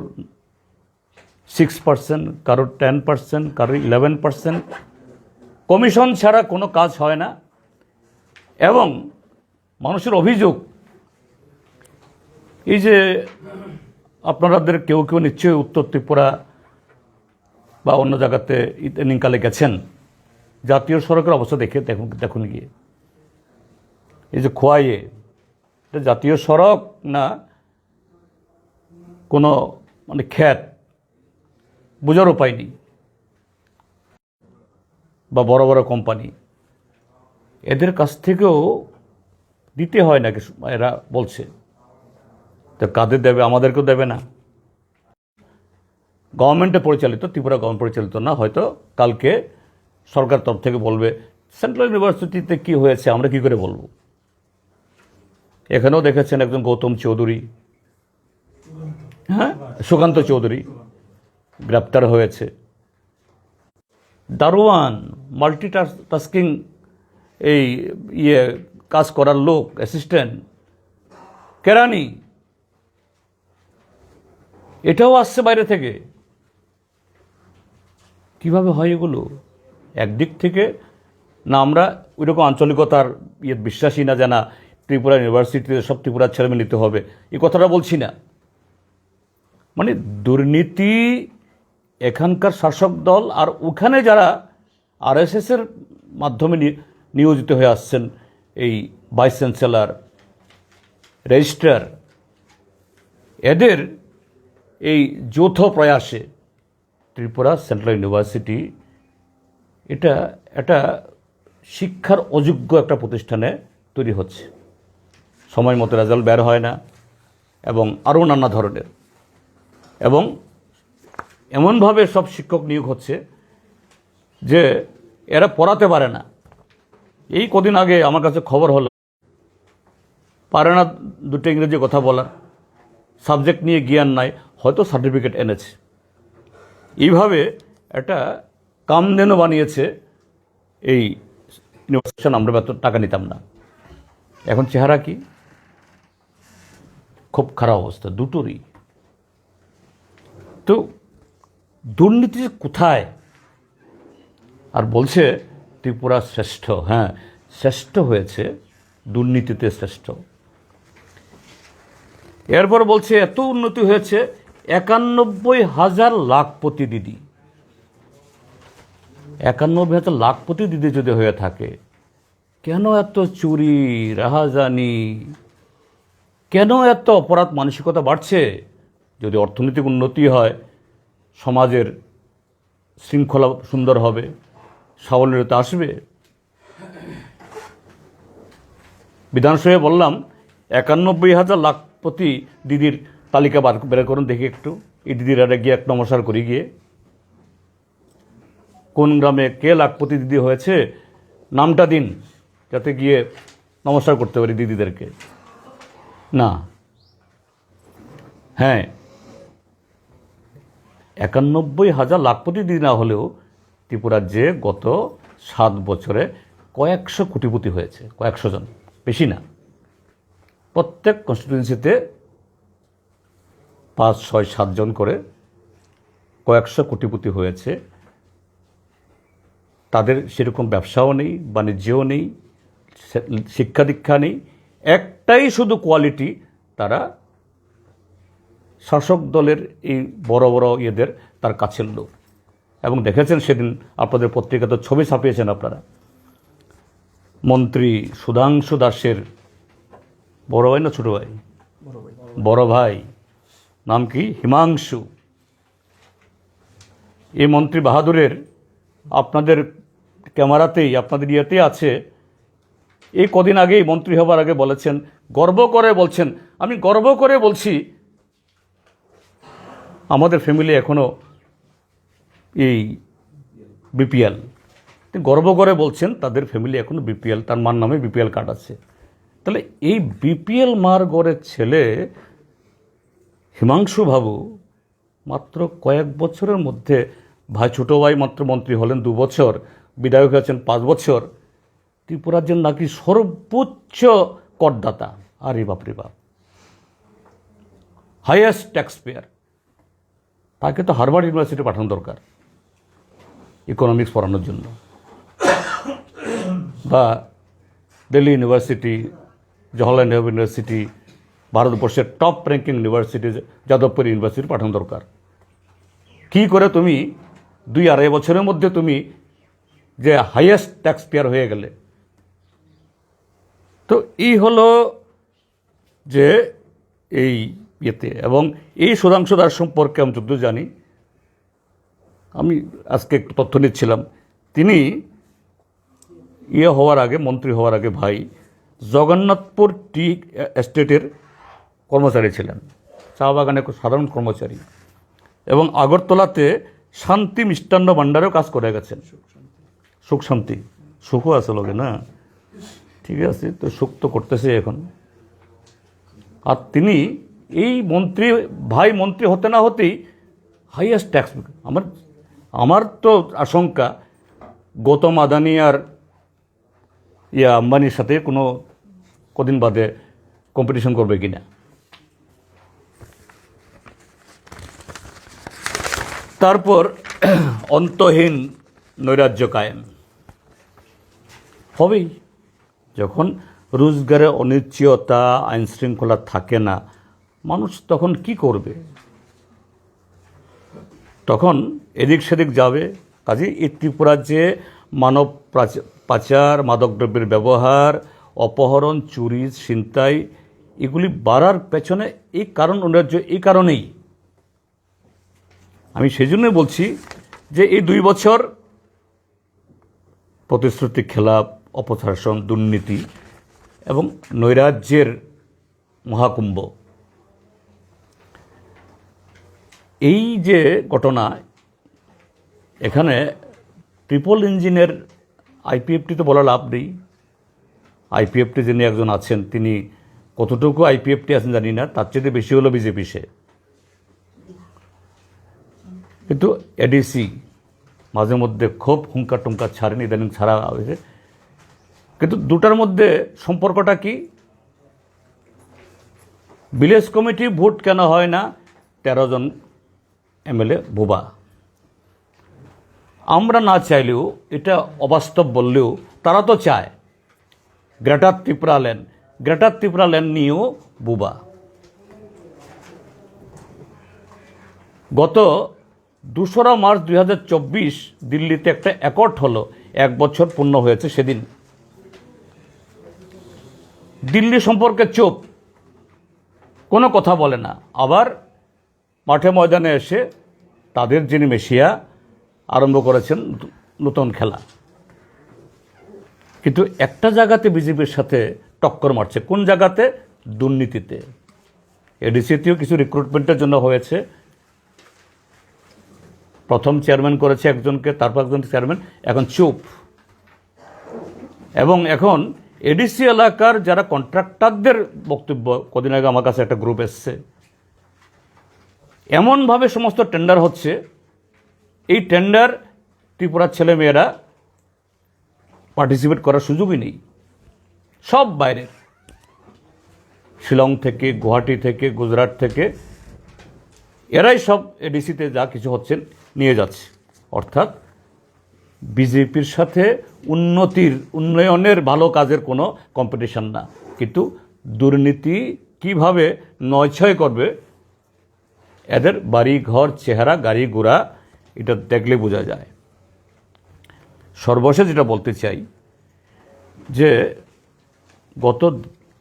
[SPEAKER 1] 6%, কারোর 10%, কারোর 11%, কমিশন ছাড়া কোনো কাজ হয় না। এবং মানুষের অভিযোগ, এই যে আপনাদের কেউ কেউ নিশ্চয়ই উত্তর ত্রিপুরা বা অন্য জায়গাতে ইদানিংকালে গেছেন, জাতীয় সড়কের অবস্থা দেখুন গিয়ে, এই যে খোয়াইয়ে, এটা জাতীয় সড়ক না কোনো মানে খ্যাত, বোঝার উপায় নেই। বা বড় বড় কোম্পানি, এদের কাছ থেকেও দিতে হয় নাকি এরা বলছে। তো কাদের দেবে? আমাদেরকেও দেবে না। গভর্নমেন্টে পরিচালিত, ত্রিপুরা গভর্নমেন্ট পরিচালিত না, হয়তো কালকে সরকার তরফ থেকে বলবে সেন্ট্রাল ইউনিভার্সিটিতে কি হয়েছে আমরা কি করে বলবো। এখানেও দেখেছেন একজন গৌতম চৌধুরী, হ্যাঁ, সুকান্ত চৌধুরী গ্রেপ্তার হয়েছে। দারোয়ান, মাল্টিটাস্কিং, এই কাজ করার লোক, অ্যাসিস্ট্যান্ট, কেরানি, এটাও আসছে বাইরে থেকে। কিভাবে হয় এগুলো? একদিক থেকে না আমরা ওইরকম আঞ্চলিকতার বিশ্বাসী না, যে না ত্রিপুরা ইউনিভার্সিটিতে সব ত্রিপুরার ছেলেমেয়ে নিতে হবে, এই কথাটা বলছি না। মানে দুর্নীতি এখানকার শাসক দল আর ওখানে যারা আরএসএসের মাধ্যমে নিয়োজিত হয়ে আসছেন, এই ভাইস চ্যান্সেলর, রেজিস্ট্রার, এদের এই যৌথ প্রয়াসে ত্রিপুরা সেন্ট্রাল ইউনিভার্সিটি এটা একটা শিক্ষার অযোগ্য একটা প্রতিষ্ঠানে তৈরি হচ্ছে। সময় মতো রেজাল্ট বের হয় না এবং আরও নানা ধরনের, এবং এমনভাবে সব শিক্ষক নিয়োগ হচ্ছে যে এরা পড়াতে পারে না। এই কদিন আগে আমার কাছে খবর হলো, পারে না দুটো ইংরেজি কথা বলার, সাবজেক্ট নিয়ে জ্ঞান নাই, হয়তো সার্টিফিকেট এনেছে। এইভাবে একটা কামধেনু বানিয়েছে এই ইউনিভার্সিটি। আমরা এত টাকা নিতাম না, এখন চেহারা কি? খুব খারাপ অবস্থা দুটোরই। তো দুর্নীতি কোথায়? আর বলছে ত্রিপুরা শ্রেষ্ঠ। হ্যাঁ, শ্রেষ্ঠ হয়েছে, দুর্নীতিতে শ্রেষ্ঠ। এরপর বলছে এত উন্নতি হয়েছে, ৯১,০০০ লাখপতি দিদি। ৯১,০০০ লাখপতি দিদি যদি হয়ে থাকে, কেন এত চুরি, রাহাজানি, কেন এত অপরাধ মানসিকতা বাড়ছে? যদি অর্থনৈতিক উন্নতি হয়, সমাজের শৃঙ্খলা সুন্দর হবে, স্বাবলম্বিতা আসবে। বিধানসভায় বললাম ৯১,০০০ লাখপতি দিদির তালিকা বের করুন দেখি একটু। এই দিদিরা গিয়ে এক নমস্কার করি গিয়ে, কোন গ্রামে কে লাখপতি দিদি হয়েছে নামটা দিন, যাতে গিয়ে নমস্কার করতে পারি দিদিদেরকে। না, হ্যাঁ, ৯১,০০০ লাখপতি দিদি না হলেও ত্রিপুরার যে গত ৭ বছরে কয়েকশো কোটিপতি হয়েছে, কয়েকশো জন, বেশি না। প্রত্যেক কনস্টিটিউয়েন্সিতে ৫, ৬, ৭ জন করে কয়েকশো কোটিপতি হয়েছে। তাদের সেরকম ব্যবসাও নেই, বাণিজ্যও নেই, শিক্ষা দীক্ষা নেই, একটাই শুধু কোয়ালিটি, তারা শাসক দলের এই বড় বড় ইয়েদের তার কাছের লোক। এবং দেখেছেন সেদিন আপনাদের পত্রিকাতে ছবি ছাপিয়েছেন আপনারা, মন্ত্রী সুধাংশু দাসের বড় ভাই না ছোট ভাই? বড় ভাই, নাম কি? হিমাংশু। এই মন্ত্রী বাহাদুরের আপনাদের ক্যামেরাতেই, আপনাদের ইয়েতে আছে, এই কদিন আগেই মন্ত্রী হবার আগে বলেছেন, গর্ব করে বলছেন, আমি গর্ব করে বলছি আমাদের ফ্যামিলি এখনও এই বিপিএল। গর্ব করে বলছেন তাদের ফ্যামিলি এখনও বিপিএল, তার মার নামে বিপিএল কার্ড আছে। তাহলে এই বিপিএল মার গড়ের ছেলে হিমাংশু বাবু মাত্র কয়েক বছরের মধ্যে, ভাই ছোটো ভাই মাত্র মন্ত্রী হলেন 2 বছর, বিধায়ক হয়েছেন 5 বছর, ত্রিপুরার জন্য নাকি সর্বোচ্চ করদাতা। আরে বাপরে বাপ, হাইয়েস্ট ট্যাক্স পেয়ার। তাকে তো হার্ভার্ড ইউনিভার্সিটি পাঠানো দরকার ইকোনমিক্স পড়ানোর জন্য, বা দিল্লি ইউনিভার্সিটি, জওহরলাল নেহরু ইউনিভার্সিটি, ভারতবর্ষের top ranking university Jadavpur university পাঠানো দরকার। কি করে তুমি 2-2.5 বছরের মধ্যে তুমি যে হাইয়েস্ট ট্যাক্স পেয়ার হয়ে গেলে? তো এই হলো যে এই ইয়েতে। এবং এই সুধাংশু দাস সম্পর্কে আমি যতদূর জানি, আমি আজকে একটু তথ্য নিচ্ছিলাম, তিনি হওয়ার আগে, মন্ত্রী হওয়ার আগে ভাই জগন্নাথপুর টি এস্টেটের কর্মচারী ছিলেন, চা বাগানে সাধারণ কর্মচারী, এবং আগরতলাতে শান্তি মিষ্টান্ন ভাণ্ডারেও কাজ করে গেছেন। সুখ শান্তি, সুখও আছে লোকে না, ঠিক আছে, তো সুখ তো করতেছে এখন। আর তিনি এই মন্ত্রী ভাই মন্ত্রী হতে না হতেই হাইয়েস্ট ট্যাক্স। আমার তো আশঙ্কা গৌতম আদানি আর আম্বানির সাথে কোনো কদিন বাদে কম্পিটিশন করবে কিনা। তারপর অন্তহীন নৈরাজ্য কায়েম হবেই। যখন রোজগারে অনিশ্চয়তা, আইনশৃঙ্খলা থাকে না, মানুষ তখন কি করবে? তখন এদিক সেদিক যাবে। কাজে এই ত্রিপুরার যে মানব পাচার, মাদকদ্রব্যের ব্যবহার, অপহরণ, চুরি, ছিনতাই, এগুলি বাড়ার পেছনে এই কারণ অনিবার্য, এই কারণেই আমি সেই জন্যই বলছি যে এই 2 বছর প্রতিশ্রুতি খেলাপ, অপশাসন, দুর্নীতি এবং নৈরাজ্যের মহাকুম্ভ, এই যে ঘটনা, এখানে ট্রিপল ইঞ্জিনের আইপিএফটি তো বলা লাভ নেই। আইপিএফটি যিনি একজন আছেন, তিনি কতটুকু আইপিএফটি আছেন জানি না, তার চেয়ে বেশি হলো বিজেপি সে। কিন্তু এডিসি মাঝে মধ্যে খুব হুঙ্কার টুঙ্কার ছাড়েন, ইদানিং ছাড়া হয়েছে। কিন্তু দুটার মধ্যে সম্পর্কটা কি? ভিলেজ কমিটি ভোট কেন হয় না? 13 জন এমএলএ বোবা। আমরা না চাইলেও, এটা অবাস্তব বললেও তারা তো চায়। গ্রেটার ত্রিপুরা ল্যান্ড নিয়েও বোবা। গত 2রা মার্চ 2024 দিল্লিতে একটা অ্যাকর্ড হলো, 1 বছর পূর্ণ হয়েছে সেদিন। দিল্লি সম্পর্কে চুপ, কোনো কথা বলে না। আবার মাঠে ময়দানে এসে তাদের যিনি মেশিয়া আরম্ভ করেছেন নতুন খেলা। কিন্তু একটা জায়গাতে বিজেপির সাথে টক্কর মারছে। কোন জায়গাতে? দুর্নীতিতে। এডিসিতেও কিছু রিক্রুটমেন্টের জন্য হয়েছে। প্রথম চেয়ারম্যান করেছে একজনকে, তারপর একজন চেয়ারম্যান, এখন চুপ। এবং এখন এডিসি এলাকার যারা কন্ট্রাক্টরদের বক্তব্য, কদিন আগে আমার কাছে একটা গ্রুপ এসছে, এমনভাবে সমস্ত টেন্ডার হচ্ছে, এই টেন্ডার ত্রিপুরার ছেলেমেয়েরা পার্টিসিপেট করার সুযোগই নেই। সব বাইরের, শিলং থেকে, গুয়াহাটি থেকে, গুজরাট থেকে, এরাই সব এডিসিতে যা কিছু হচ্ছেন নিয়ে যাচ্ছে। অর্থাৎ বিজেপির সাথে উন্নয়নের ভালো কাজের কোনো কম্পিটিশন না, কিন্তু দুর্নীতি কিভাবে নয়ছয় করবে, এদের বাড়ি ঘর, চেহারা, গাড়ি ঘোড়া, এটা দেখলে বোঝা যায়। সর্বশেষ যেটা বলতে চাই যে গত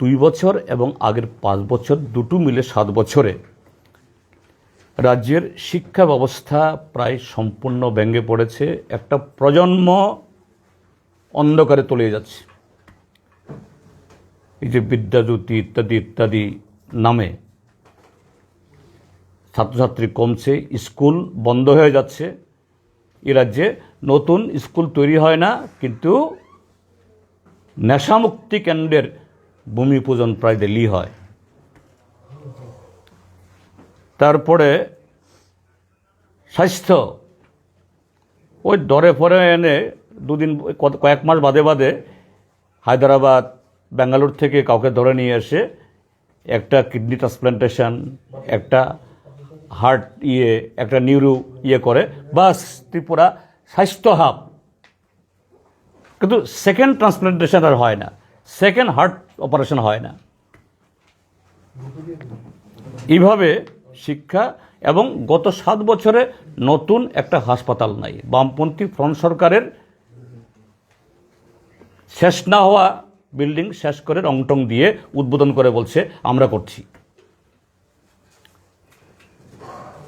[SPEAKER 1] 2 বছর এবং আগের 5 বছর, দুটো মিলে 7 বছরে রাজ্যের শিক্ষা ব্যবস্থা প্রায় সম্পূর্ণ ভেঙে পড়েছে। একটা প্রজন্ম অন্ধকারে তলিয়ে যাচ্ছে। এই যে বিদ্যাজ্যোতি ইত্যাদি ইত্যাদি নামে ছাত্রছাত্রী কমছে, স্কুল বন্ধ হয়ে যাচ্ছে। এ রাজ্যে নতুন স্কুল তৈরি হয় না, কিন্তু নেশামুক্তি কেন্দ্রের ভূমি পূজন প্রায় দিল্লি হয়। তারপরে স্বাস্থ্য, ওই দরে ফরে এনে কয়েক মাস বাদে বাদে হায়দ্রাবাদ, ব্যাঙ্গালোর থেকে কাউকে ধরে নিয়ে এসে একটা কিডনি ট্রান্সপ্লান্টেশন, একটা হার্ট একটা নিউরো করে, বাস ত্রিপুরা স্বাস্থ্য হাব। কিন্তু সেকেন্ড ট্রান্সপ্লান্টেশন আর হয় না, সেকেন্ড হার্ট অপারেশন হয় না। এইভাবে শিক্ষা, এবং গত 7 বছরে নতুন একটা হাসপাতাল নাই। বামপন্থী ফ্রন্ট সরকারের শেষ না হওয়া বিল্ডিং শেষ করে রংটং দিয়ে উদ্বোধন করে বলছে আমরা করছি।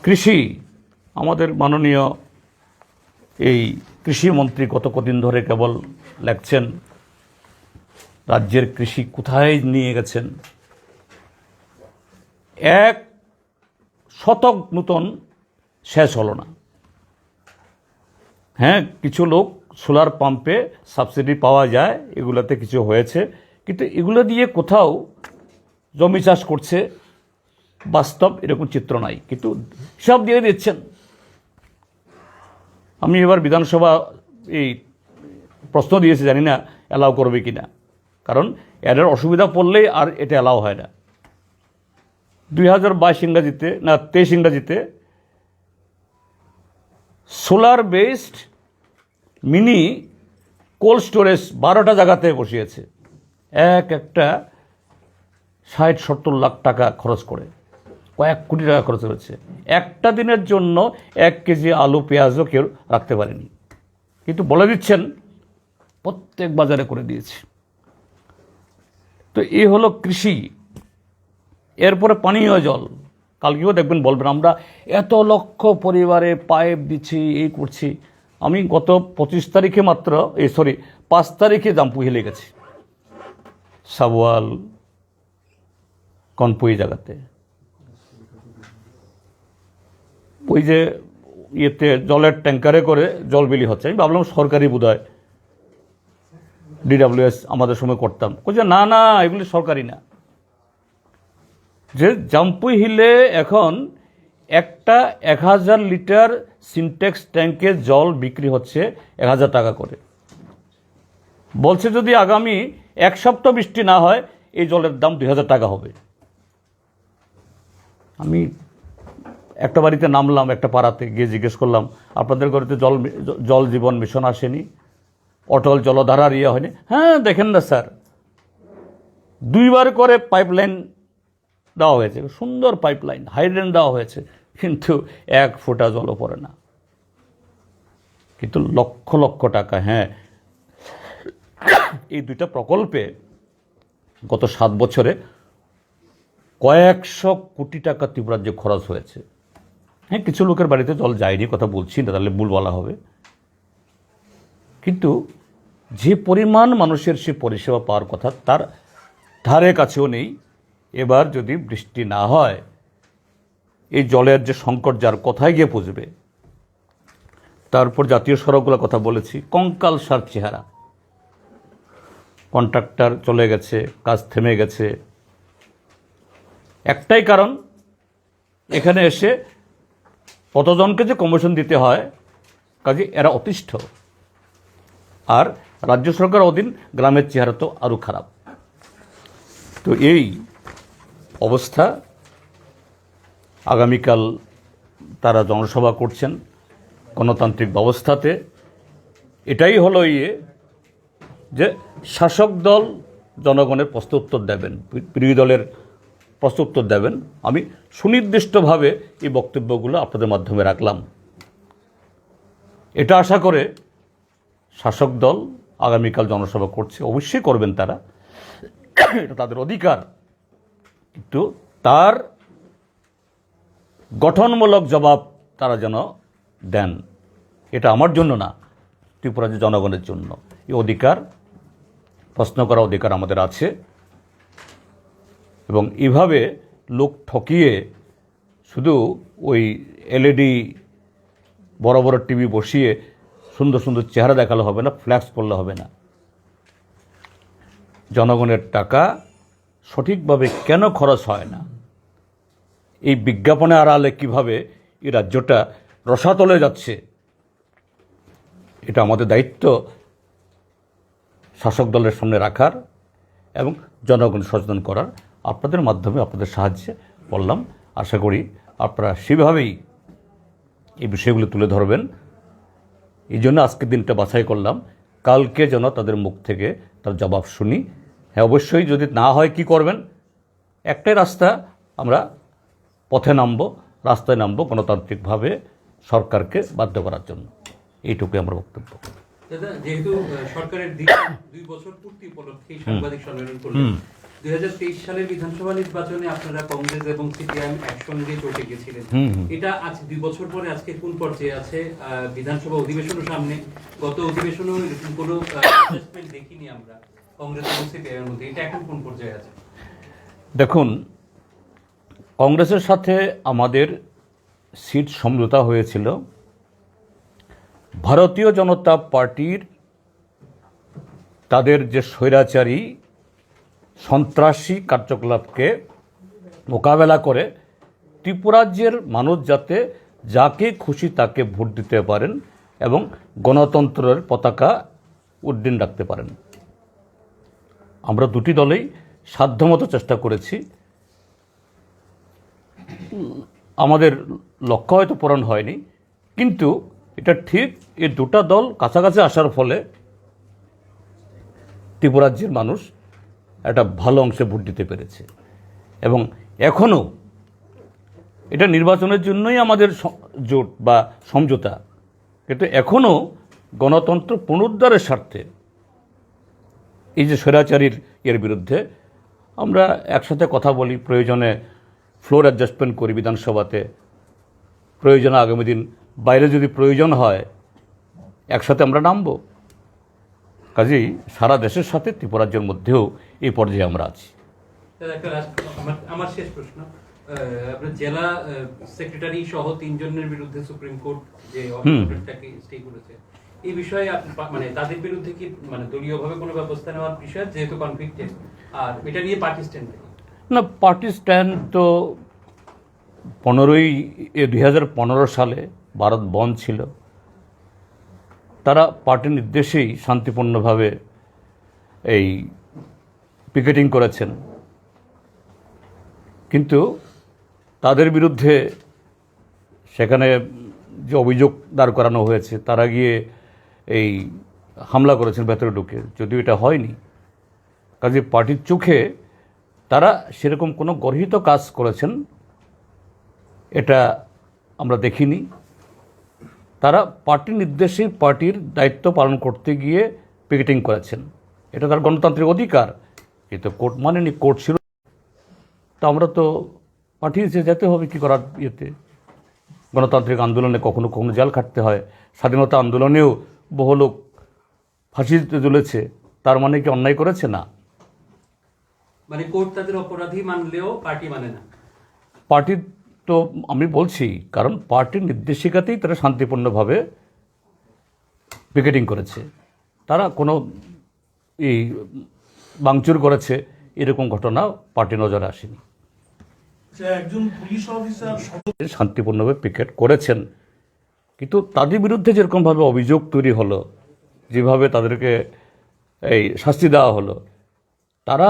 [SPEAKER 1] কৃষি, আমাদের মাননীয় এই কৃষিমন্ত্রী গত কদিন ধরে কেবল লেখছেন রাজ্যের কৃষি কোথায় নিয়ে গেছেন। 1 শতক নতুন শেষ হলো না। হ্যাঁ, কিছু লোক সোলার পাম্পে সাবসিডি পাওয়া যায়, এগুলোতে কিছু হয়েছে, কিন্তু এগুলো দিয়ে কোথাও জমি চাষ করছে বাস্তব এরকম চিত্র নাই, কিন্তু সব দিয়ে দিচ্ছেন। আমি এবার বিধানসভা এই প্রশ্ন দিয়েছি, জানি না অ্যালাউ করবে কি না, কারণ এদের অসুবিধা পড়লেই আর এটা অ্যালাউ হয় না। 2022 ইংরাজিতে না 23 ইংরাজিতে solar based mini cold storage 12টা জায়গাতে বসিয়েছে, একটা 60-70 লাখ টাকা খরচ করে, কয়েক কোটি টাকা খরচ করেছে। একটা দিনের জন্য 1 কেজি আলু পেঁয়াজও কেউ রাখতে পারেনি, কিন্তু বলে দিচ্ছেন প্রত্যেক বাজারে করে দিয়েছে। তো এই হলো কৃষি। এরপরে পানীয় জল, কালকেও দেখবেন বলবেন আমরা এত লক্ষ পরিবারে পাইপ দিচ্ছি, এই করছি। আমি গত 25 তারিখে 5 তারিখে জাম্পুহিলে গেছি, সাবোয়াল কনপুই জায়গাতে। ওই যে ইয়েতে জলের ট্যাঙ্কারে করে জল বিলি হচ্ছে, আমি ভাবলাম সরকারি বোধহয়, DWS আমাদের সময় করতাম। বলছে না না, এগুলি সরকারি না। যে জাম্পুই হিলে এখন একটা 1000 লিটার সিনটেক্স ট্যাঙ্কে জল বিক্রি হচ্ছে 1000 টাকা করে। বলছে যদি আগামী 1 সপ্তাহ বৃষ্টি না হয় এই জলের দাম 2000 টাকা হবে। আমি একটা বাড়িতে নামলাম, একটা পাড়াতে গিয়ে জিজ্ঞেস করলাম আপনাদের ঘরে তো জল জীবন মিশন আসেনি, অটল জলধারার ইয়ে হয়নি? হ্যাঁ দেখেন না স্যার, 2 বার করে পাইপলাইন দেওয়া হয়েছে, সুন্দর পাইপলাইন, হাইড্রেন দেওয়া হয়েছে, কিন্তু 1 ফোঁটা জলও পড়ে না। কিন্তু লক্ষ লক্ষ টাকা, হ্যাঁ এই 2টা প্রকল্পে গত 7 বছরে কয়েকশো কোটি টাকা ত্রিপুরাজ্যে খরচ হয়েছে। হ্যাঁ, কিছু লোকের বাড়িতে জল যায়নি, কথা বলছি না, তাহলে ভুল বলা হবে। কিন্তু যে পরিমাণ মানুষের সে পরিষেবা পাওয়ার কথা তার ধারে কাছেও নেই। এবার যদি বৃষ্টি না হয় এই জলের যে সংকট যার কোথায় গিয়ে পৌঁছবে। তারপর জাতীয় সড়কগুলোর কথা বলেছি, কঙ্কালসার চেহারা, কন্ট্রাক্টর চলে গেছে, কাজ থেমে গেছে। একটাই কারণ, এখানে এসে কতজনকে যে কমিশন দিতে হয়, কাজে এরা অতিষ্ঠ। আর রাজ্য সরকার অধীন গ্রামের চেহারা তো আরও খারাপ। তো এই অবস্থা, আগামীকাল তারা জনসভা করছেন গণতান্ত্রিক ব্যবস্থাতে। এটাই হলো যে শাসক দল জনগণের প্রশ্নোত্তর দেবেন, বিরোধী দলের প্রশ্নোত্তর দেবেন। আমি সুনির্দিষ্টভাবে এই বক্তব্যগুলো আপনাদের মাধ্যমে রাখলাম। এটা আশা করে শাসক দল আগামীকাল জনসভা করছে, অবশ্যই করবেন তারা, এটা তাদের অধিকার। কিন্তু তার গঠনমূলক জবাব তারা যেন দেন। এটা আমার জন্য না, ত্রিপুরা যে জনগণের জন্য। এই অধিকার, প্রশ্ন করার অধিকার আমাদের আছে। এবং এভাবে লোক ঠকিয়ে শুধু ওই LED বড় বড় টিভি বসিয়ে সুন্দর সুন্দর চেহারা দেখালে হবে না, ফ্ল্যাক্স করলে হবে না। জনগণের টাকা সঠিকভাবে কেন খরচ হয় না, এই বিজ্ঞাপনে আড়ালে কিভাবে এই রাজ্যটা রসাতলে যাচ্ছে, এটা আমাদের দায়িত্ব শাসক দলের সামনে রাখার এবং জনগণ সচেতন করার। আপনাদের মাধ্যমে, আপনাদের সাহায্যে বললাম, আশা করি আপনারা সেভাবেই এই বিষয়গুলো তুলে ধরবেন। এই জন্য আজকের দিনটা বাছাই করলাম, কালকে যেন তাদের মুখ থেকে তার জবাব শুনি। হ্যাঁ, অবশ্যই যদি না হয় কি করবেন? একটাই রাস্তা, আমরা পথে নামবো, রাস্তায় নামবো গণতান্ত্রিকভাবে সরকারকে বাধ্য করার জন্য। এইটুকুই আমার বক্তব্য।
[SPEAKER 2] দাদা, যেহেতু সরকারের 2 বছর পূর্তি উপলক্ষে সাংবাদিক সম্মেলন করলেন, 2023 সালের বিধানসভা নির্বাচনে আপনারা কংগ্রেস এবং সিপিআইএম একসঙ্গে চটে গেছিলেন। এটা আজ 2 বছর পরে আজকে কোন পর্যায়ে আছে? বিধানসভা অধিবেশনের সামনে, গত অধিবেশনেও এরকম কোনো অ্যাডজাস্টমেন্ট দেখিনি আমরা কংগ্রেস এবং সিপিআইএম এর মধ্যে, এটা এখন কোন পর্যায়ে আছে?
[SPEAKER 1] দেখুন, কংগ্রেসের সাথে আমাদের সিট সমঝোতা হয়েছিল ভারতীয় জনতা পার্টির তাদের যে স্বৈরাচারী সন্ত্রাসী কার্যকলাপকে মোকাবেলা করে ত্রিপুরাজ্যের মানুষ যাতে যাকে খুশি তাকে ভোট দিতে পারেন এবং গণতন্ত্রের পতাকা উড্ডীন রাখতে পারেন। আমরা দুটি দলেই সাধ্যমতো চেষ্টা করেছি। আমাদের লক্ষ্য হয়তো পূরণ হয়নি, কিন্তু এটা ঠিক, এই দুটা দল কাছাকাছি আসার ফলে ত্রিপুরাজ্যের মানুষ একটা ভালো অংশে ভোট দিতে পেরেছে। এবং এখনও এটা নির্বাচনের জন্যই আমাদের জোট বা সমঝোতা, কিন্তু এখনও গণতন্ত্র পুনরুদ্ধারের স্বার্থে এই যে স্বৈরাচারীর এর বিরুদ্ধে আমরা একসাথে কথা বলি, প্রয়োজনে ফ্লোর অ্যাডজাস্টমেন্ট করি বিধানসভাতে, প্রয়োজনে আগামী দিন বাইরে যদি প্রয়োজন হয় একসাথে আমরা নামব। কাজেই সারা দেশের সাথে ত্রিপুরাজ্যের মধ্যেও এই পর্যায়ে আমরা আছি।
[SPEAKER 2] আমার শেষ প্রশ্ন, আপনার জেলা সেক্রেটারি সহ 3 জনের বিরুদ্ধে সুপ্রিম কোর্ট যে অর্ডারটাকে স্টে করেছে, এই বিষয়ে মানে তাদের বিরুদ্ধে কি মানে দলীয়ভাবে কোনো ব্যবস্থা নেওয়ার বিষয়, যেহেতু কনফ্লিক্টেড, আর এটা নিয়ে পার্টি স্ট্যান্ড
[SPEAKER 1] না, পার্টি স্ট্যান্ড তো 2015 সালে ভারত বন্ধ ছিল, তারা পার্টির নির্দেশেই শান্তিপূর্ণভাবে এই পিকেটিং করেছেন। কিন্তু তাদের বিরুদ্ধে সেখানে যে অভিযোগ দাঁড় করানো হয়েছে, তারা গিয়ে এই হামলা করেছেন ভেতরে ঢুকে, যদিও এটা হয়নি। কাজে পার্টির চোখে তারা সেরকম কোনো গর্হিত কাজ করেছেন এটা আমরা দেখিনি। তারা পার্টির নির্দেশে পার্টির দায়িত্ব পালন করতে গিয়ে পিকেটিং করেছেন, এটা তার গণতান্ত্রিক অধিকার। কিন্তু কোর্ট মানেনি, কোর্ট ছিল, তা আমরা তো পাঠিয়েছে, যেতে হবে কি করার। ইয়েতে গণতান্ত্রিক আন্দোলনে কখনো কখনো জেল খাটতে হয়, স্বাধীনতা আন্দোলনেও বহু লোক ফাঁসিতে ঝুলেছে, তার মানে কি অন্যায় করেছে? না।
[SPEAKER 2] মানে কোর্ট তাদের অপরাধী মানলেও পার্টি মানে না।
[SPEAKER 1] পার্টি তো আমি বলছি, কারণ পার্টির নির্দেশিকাতেই তারা শান্তিপূর্ণভাবে পিকেটিং করেছে, তারা কোনো এই ভাঙচুর করেছে এরকম ঘটনা পার্টি নজরে আসেনি।
[SPEAKER 3] একজন পুলিশ অফিসার
[SPEAKER 1] শান্তিপূর্ণভাবে পিকেট করেছেন, কিন্তু তাদের বিরুদ্ধে যেরকমভাবে অভিযোগ তৈরি হলো, যেভাবে তাদেরকে এই শাস্তি দেওয়া হলো, তারা